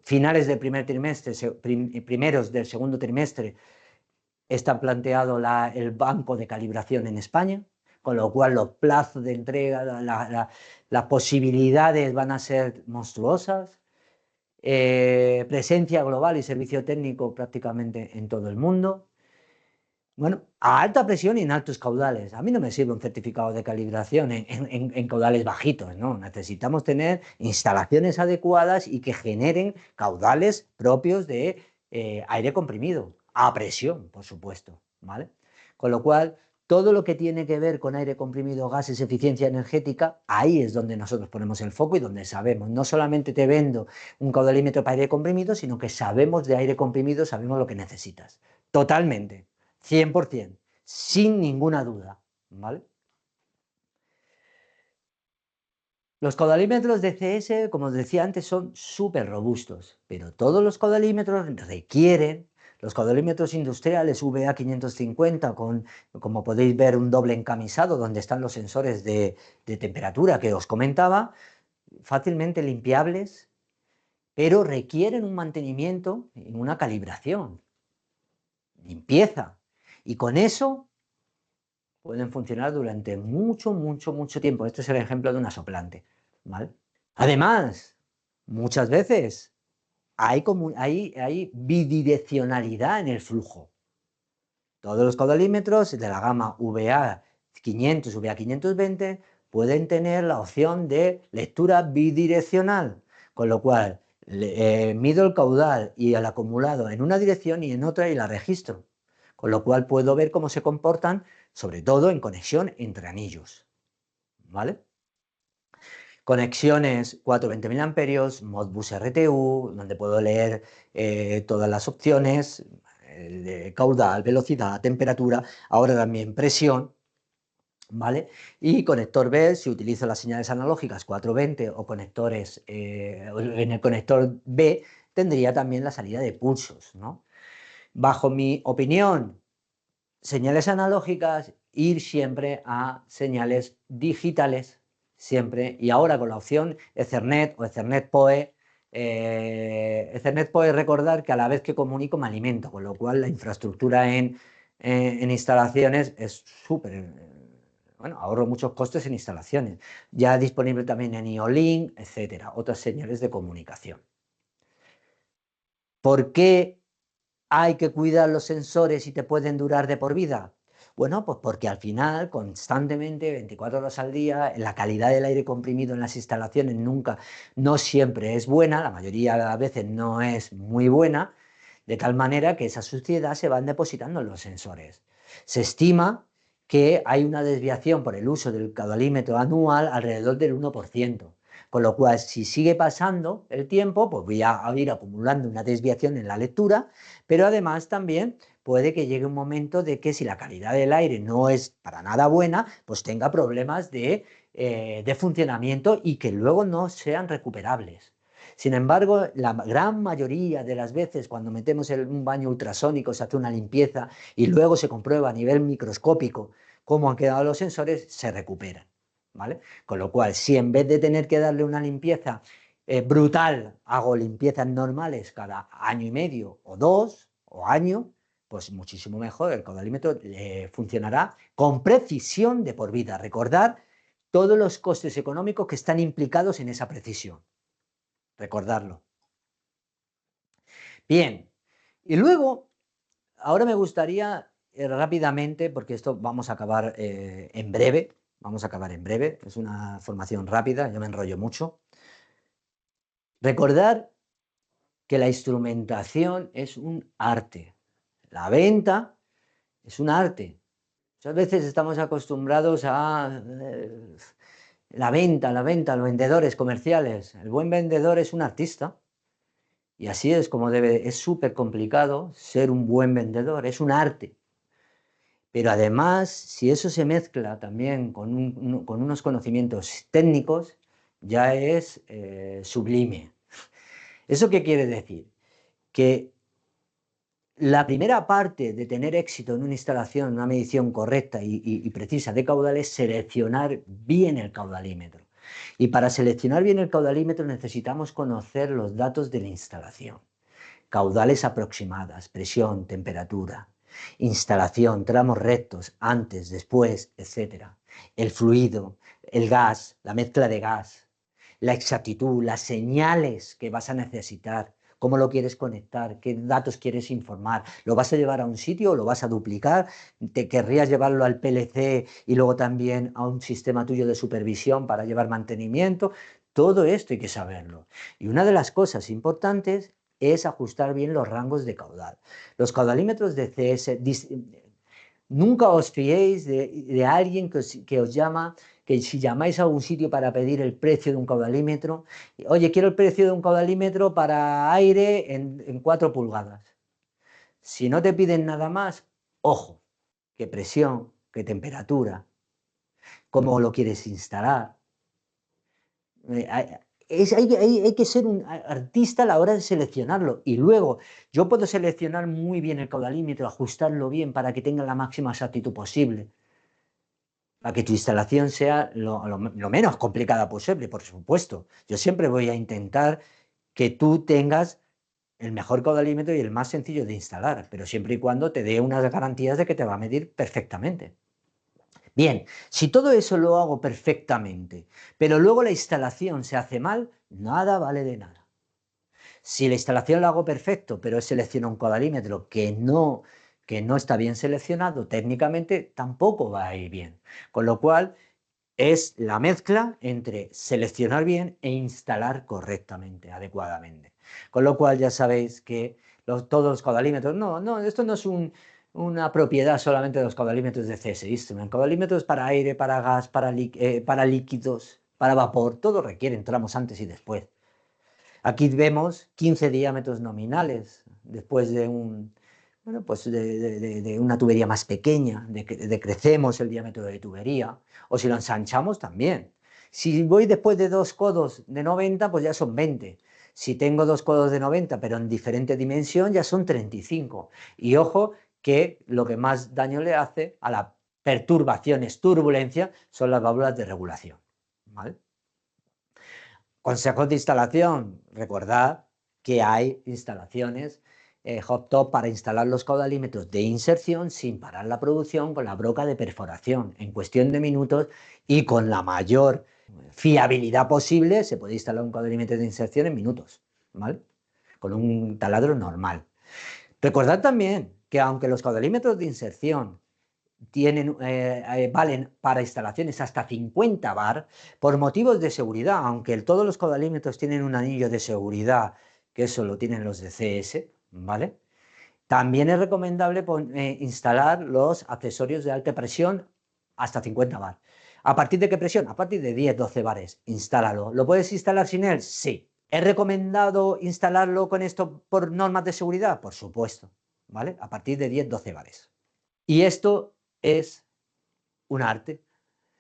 finales del primer trimestre, primeros del segundo trimestre, está planteado el banco de calibración en España, con lo cual los plazos de entrega, las posibilidades van a ser monstruosas. Presencia global y servicio técnico prácticamente en todo el mundo. Bueno, a alta presión y en altos caudales. A mí no me sirve un certificado de calibración en caudales bajitos, ¿no? Necesitamos tener instalaciones adecuadas y que generen caudales propios de aire comprimido, a presión, por supuesto, ¿vale? Con lo cual, todo lo que tiene que ver con aire comprimido, gases, eficiencia energética, ahí es donde nosotros ponemos el foco y donde sabemos. No solamente te vendo un caudalímetro para aire comprimido, sino que sabemos de aire comprimido, sabemos lo que necesitas. Totalmente. 100%, sin ninguna duda, ¿vale? Los caudalímetros de CS, como os decía antes, son súper robustos, pero todos los caudalímetros requieren, los caudalímetros industriales VA550, como podéis ver, un doble encamisado donde están los sensores de temperatura que os comentaba, fácilmente limpiables, pero requieren un mantenimiento y una calibración, limpieza, y con eso pueden funcionar durante mucho, mucho, mucho tiempo. Este es el ejemplo de una soplante, ¿vale? Además, muchas veces hay bidireccionalidad en el flujo. Todos los caudalímetros de la gama VA500, VA520 pueden tener la opción de lectura bidireccional, con lo cual mido el caudal y el acumulado en una dirección y en otra y la registro, con lo cual puedo ver cómo se comportan, sobre todo en conexión entre anillos, ¿vale? Conexiones 420.000 amperios, Modbus RTU, donde puedo leer todas las opciones, de caudal, velocidad, temperatura, ahora también presión, ¿vale? Y conector B, si utilizo las señales analógicas 420 o conectores, en el conector B tendría también la salida de pulsos, ¿no? Bajo mi opinión, señales analógicas, ir siempre a señales digitales, siempre, y ahora con la opción Ethernet o Ethernet PoE. Ethernet PoE, recordar que a la vez que comunico me alimento, con lo cual la infraestructura en instalaciones es súper, bueno, ahorro muchos costes en instalaciones. Ya disponible también en IO-Link, etcétera, otras señales de comunicación. ¿Por qué hay que cuidar los sensores y te pueden durar de por vida? Bueno, pues porque al final, constantemente, 24 horas al día, la calidad del aire comprimido en las instalaciones no siempre es buena, la mayoría de las veces no es muy buena, de tal manera que esa suciedad se van depositando en los sensores. Se estima que hay una desviación por el uso del caudalímetro anual alrededor del 1%. Con lo cual, si sigue pasando el tiempo, pues voy a ir acumulando una desviación en la lectura, pero además también puede que llegue un momento de que si la calidad del aire no es para nada buena, pues tenga problemas de funcionamiento y que luego no sean recuperables. Sin embargo, la gran mayoría de las veces cuando metemos un baño ultrasónico, se hace una limpieza y luego se comprueba a nivel microscópico cómo han quedado los sensores, se recuperan, ¿vale? Con lo cual, si en vez de tener que darle una limpieza brutal, hago limpiezas normales cada año y medio o 2 o año, pues muchísimo mejor. El caudalímetro funcionará con precisión de por vida. Recordar todos los costes económicos que están implicados en esa precisión. Recordarlo. Bien, y luego, ahora me gustaría rápidamente, porque esto vamos a acabar en breve, es una formación rápida, yo me enrollo mucho. Recordar que la instrumentación es un arte, la venta es un arte. Muchas veces estamos acostumbrados a la venta, los vendedores comerciales. El buen vendedor es un artista. Y así es como es súper complicado ser un buen vendedor, es un arte. Pero además, si eso se mezcla también con unos conocimientos técnicos, ya es sublime. ¿Eso qué quiere decir? Que la primera parte de tener éxito en una instalación, una medición correcta y precisa de caudal es seleccionar bien el caudalímetro. Y para seleccionar bien el caudalímetro necesitamos conocer los datos de la instalación. Caudales aproximadas, presión, temperatura, instalación, tramos rectos, antes, después, etc. El fluido, el gas, la mezcla de gas, la exactitud, las señales que vas a necesitar, cómo lo quieres conectar, qué datos quieres informar, lo vas a llevar a un sitio o lo vas a duplicar, te querrías llevarlo al PLC y luego también a un sistema tuyo de supervisión para llevar mantenimiento. Todo esto hay que saberlo. Y una de las cosas importantes es ajustar bien los rangos de caudal. Los caudalímetros de CS, nunca os fiéis de alguien que os llama, que si llamáis a un sitio para pedir el precio de un caudalímetro, oye, quiero el precio de un caudalímetro para aire en 4 pulgadas. Si no te piden nada más, ojo, qué presión, qué temperatura, cómo lo quieres instalar, Hay que ser un artista a la hora de seleccionarlo. Y luego, yo puedo seleccionar muy bien el caudalímetro, ajustarlo bien para que tenga la máxima exactitud posible, para que tu instalación sea lo menos complicada posible, por supuesto. Yo siempre voy a intentar que tú tengas el mejor caudalímetro y el más sencillo de instalar, pero siempre y cuando te dé unas garantías de que te va a medir perfectamente. Bien, si todo eso lo hago perfectamente, pero luego la instalación se hace mal, nada vale de nada. Si la instalación la hago perfecto, pero he seleccionado un caudalímetro que no está bien seleccionado técnicamente, tampoco va a ir bien. Con lo cual, es la mezcla entre seleccionar bien e instalar correctamente, adecuadamente. Con lo cual ya sabéis que todos los caudalímetros, esto no es una propiedad solamente de los caudalímetros de CS Instrument. Caudalímetros para aire, para gas, para líquidos, para vapor, todos requieren tramos antes y después. Aquí vemos 15 diámetros nominales después de bueno, pues de una tubería más pequeña, decrecemos el diámetro de tubería, o si lo ensanchamos también. Si voy después de 2 codos de 90, pues ya son 20. Si tengo 2 codos de 90, pero en diferente dimensión, ya son 35. Y ojo que lo que más daño le hace a las perturbaciones, turbulencia, son las válvulas de regulación. ¿Vale? Consejos de instalación. Recordad que hay instalaciones hot top para instalar los caudalímetros de inserción sin parar la producción con la broca de perforación. En cuestión de minutos y con la mayor fiabilidad posible se puede instalar un caudalímetro de inserción en minutos, ¿vale? Con un taladro normal. Recordad también que aunque los caudalímetros de inserción valen para instalaciones hasta 50 bar, por motivos de seguridad, aunque todos los caudalímetros tienen un anillo de seguridad, que eso lo tienen los de CS, ¿vale? También es recomendable instalar los accesorios de alta presión hasta 50 bar. ¿A partir de qué presión? A partir de 10-12 bares. Instálalo. ¿Lo puedes instalar sin él? Sí. ¿Es recomendado instalarlo con esto por normas de seguridad? Por supuesto. ¿Vale? A partir de 10-12 bares. Y esto es un arte.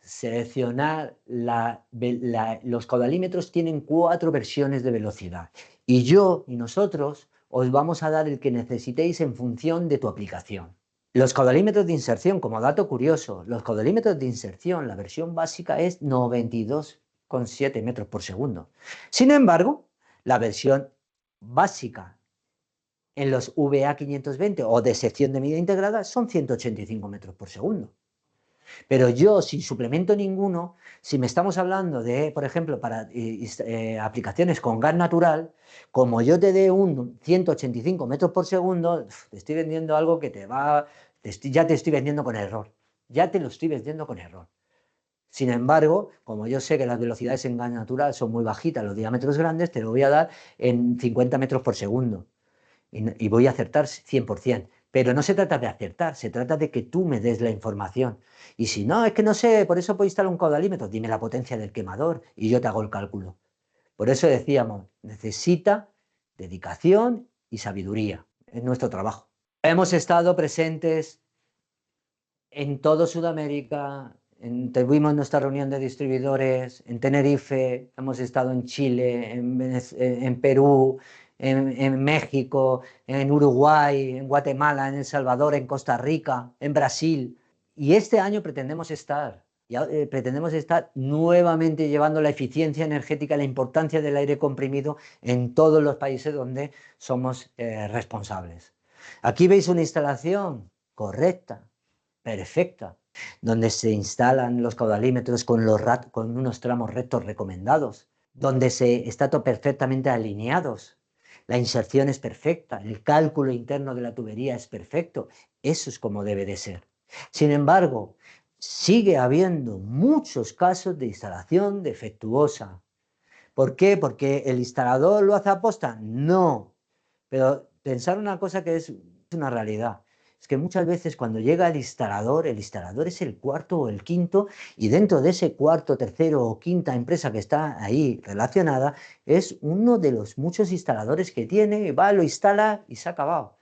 Seleccionar los caudalímetros tienen 4 versiones de velocidad y yo y nosotros os vamos a dar el que necesitéis en función de tu aplicación. Los caudalímetros de inserción, como dato curioso, los caudalímetros de inserción, la versión básica es 92,7 metros por segundo. Sin embargo, la versión básica en los VA520 o de sección de medida integrada son 185 metros por segundo. Pero yo, sin suplemento ninguno, si me estamos hablando de, por ejemplo, para aplicaciones con gas natural, como yo te dé un 185 metros por segundo, te estoy vendiendo algo que ya te estoy vendiendo con error. Ya te lo estoy vendiendo con error. Sin embargo, como yo sé que las velocidades en gas natural son muy bajitas, los diámetros grandes, te lo voy a dar en 50 metros por segundo. Y voy a acertar 100%. Pero no se trata de acertar, se trata de que tú me des la información. Y si no, es que no sé, por eso puedo instalar un caudalímetro, dime la potencia del quemador y yo te hago el cálculo. Por eso decíamos, necesita dedicación y sabiduría. Es nuestro trabajo. Hemos estado presentes en todo Sudamérica, tuvimos nuestra reunión de distribuidores en Tenerife, hemos estado en Chile, en Perú, en México, en Uruguay, en Guatemala, en El Salvador, en Costa Rica, en Brasil. Y este año pretendemos estar nuevamente llevando la eficiencia energética, la importancia del aire comprimido en todos los países donde somos responsables. Aquí veis una instalación correcta, perfecta, donde se instalan los caudalímetros con unos tramos rectos recomendados, donde está todo perfectamente alineados. La inserción es perfecta, el cálculo interno de la tubería es perfecto. Eso es como debe de ser. Sin embargo, sigue habiendo muchos casos de instalación defectuosa. ¿Por qué? ¿Porque el instalador lo hace aposta? No. Pero pensar una cosa que es una realidad. Es que muchas veces cuando llega el instalador es el cuarto o el quinto, y dentro de ese cuarto, tercero o quinta empresa que está ahí relacionada, es uno de los muchos instaladores que tiene, va, lo instala y se ha acabado.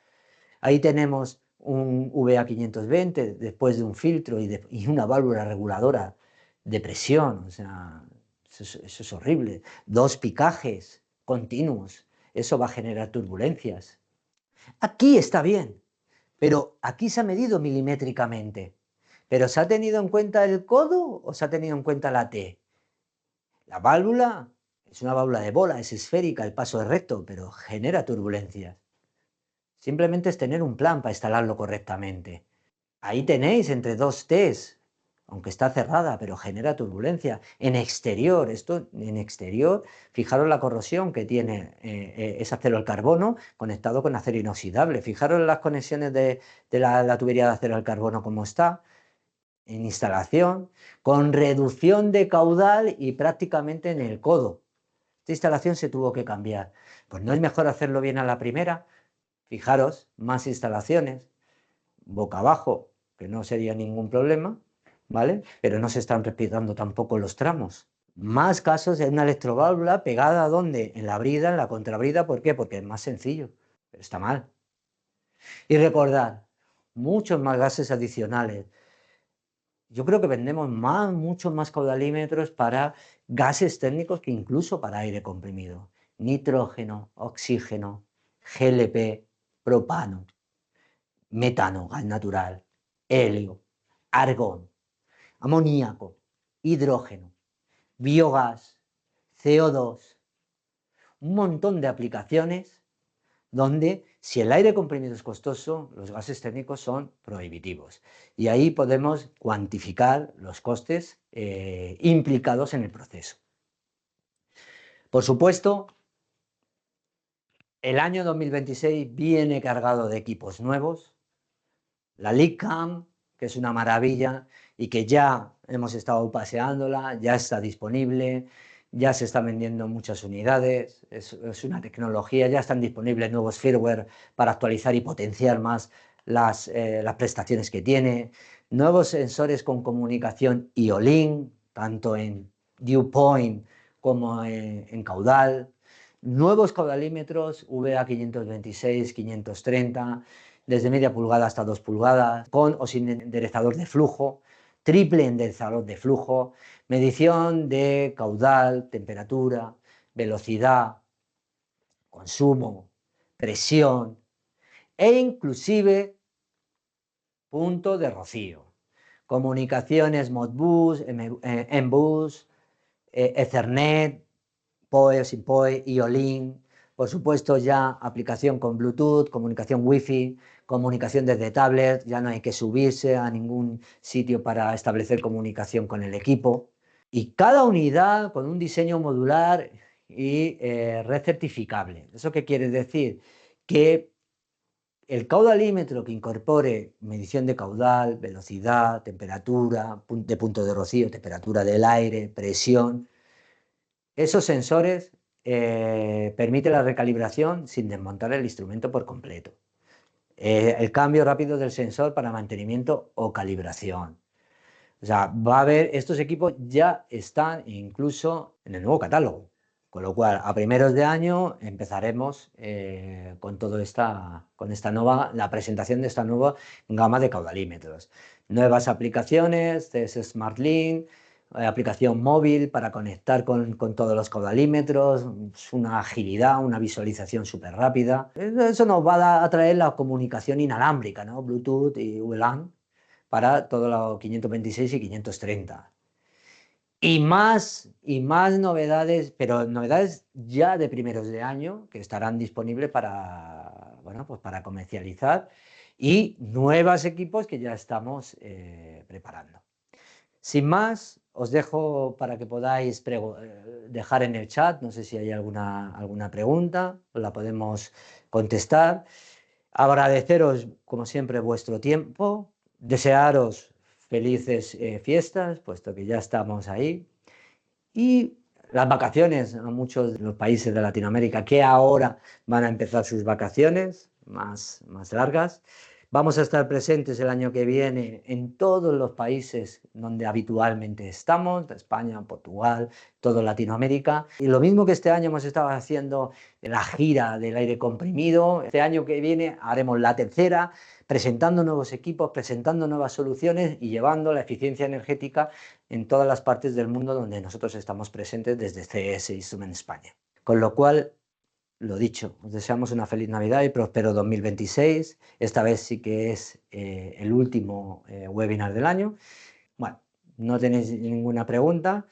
Ahí tenemos un VA520 después de un filtro y una válvula reguladora de presión. O sea, Eso es horrible. 2 picajes continuos. Eso va a generar turbulencias. Aquí está bien, pero aquí se ha medido milimétricamente. ¿Pero se ha tenido en cuenta el codo o se ha tenido en cuenta la T? La válvula es una válvula de bola, es esférica, el paso es recto, pero genera turbulencias. Simplemente es tener un plan para instalarlo correctamente. Ahí tenéis entre 2 T's, aunque está cerrada, pero genera turbulencia. En exterior, fijaros la corrosión que tiene ese acero al carbono conectado con acero inoxidable. Fijaros las conexiones de la tubería de acero al carbono como está, en instalación, con reducción de caudal y prácticamente en el codo. Esta instalación se tuvo que cambiar. Pues no es mejor hacerlo bien a la primera. Fijaros, más instalaciones, boca abajo, que no sería ningún problema, ¿vale? Pero no se están respetando tampoco los tramos. Más casos de una electroválvula pegada a ¿dónde? En la brida, en la contrabrida, ¿por qué? Porque es más sencillo, pero está mal. Y recordad, muchos más gases adicionales. Yo creo que vendemos muchos más caudalímetros para gases técnicos que incluso para aire comprimido. Nitrógeno, oxígeno, GLP, propano, metano, gas natural, helio, argón, amoníaco, hidrógeno, biogás, CO2, un montón de aplicaciones donde si el aire comprimido es costoso, los gases técnicos son prohibitivos. Y ahí podemos cuantificar los costes implicados en el proceso. Por supuesto, el año 2026 viene cargado de equipos nuevos. La LeakCam, que es una maravilla y que ya hemos estado paseándola, ya está disponible, ya se están vendiendo muchas unidades, es una tecnología, ya están disponibles nuevos firmware para actualizar y potenciar más las prestaciones que tiene, nuevos sensores con comunicación IO-Link, tanto en dew point como en caudal, nuevos caudalímetros VA526, 530, desde media pulgada hasta 2 pulgadas, con o sin enderezador de flujo, triple enderezador de flujo, medición de caudal, temperatura, velocidad, consumo, presión e inclusive punto de rocío. Comunicaciones Modbus, Mbus, Ethernet, PoE, sin PoE, IO-Link, por supuesto ya aplicación con Bluetooth, comunicación Wi-Fi, comunicación desde tablet, ya no hay que subirse a ningún sitio para establecer comunicación con el equipo. Y cada unidad con un diseño modular y recertificable. ¿Eso qué quiere decir? Que el caudalímetro que incorpore medición de caudal, velocidad, temperatura, de punto de rocío, temperatura del aire, presión, esos sensores permiten la recalibración sin desmontar el instrumento por completo. El cambio rápido del sensor para mantenimiento o calibración. O sea, va a haber, estos equipos ya están incluso en el nuevo catálogo. Con lo cual, a primeros de año empezaremos con la presentación de esta nueva gama de caudalímetros. Nuevas aplicaciones, CS SmartLink, aplicación móvil para conectar con todos los caudalímetros, una agilidad, una visualización súper rápida. Eso nos va a traer la comunicación inalámbrica, ¿no? Bluetooth y WLAN para todos los 526 y 530. Y más novedades, pero novedades ya de primeros de año que estarán disponibles para, bueno, pues para comercializar y nuevos equipos que ya estamos preparando. Sin más, os dejo para que podáis dejar en el chat, no sé si hay alguna pregunta, os la podemos contestar. Agradeceros, como siempre, vuestro tiempo, desearos felices fiestas, puesto que ya estamos ahí, y las vacaciones a muchos de los países de Latinoamérica que ahora van a empezar sus vacaciones más largas. Vamos a estar presentes el año que viene en todos los países donde habitualmente estamos, España, Portugal, toda Latinoamérica. Y lo mismo que este año hemos estado haciendo la gira del aire comprimido, este año que viene haremos la tercera, presentando nuevos equipos, presentando nuevas soluciones y llevando la eficiencia energética en todas las partes del mundo donde nosotros estamos presentes desde CS Instrument España. Con lo cual, lo dicho, os deseamos una feliz Navidad y próspero 2026. Esta vez sí que es el último webinar del año. Bueno, no tenéis ninguna pregunta.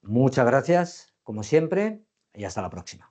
Muchas gracias, como siempre, y hasta la próxima.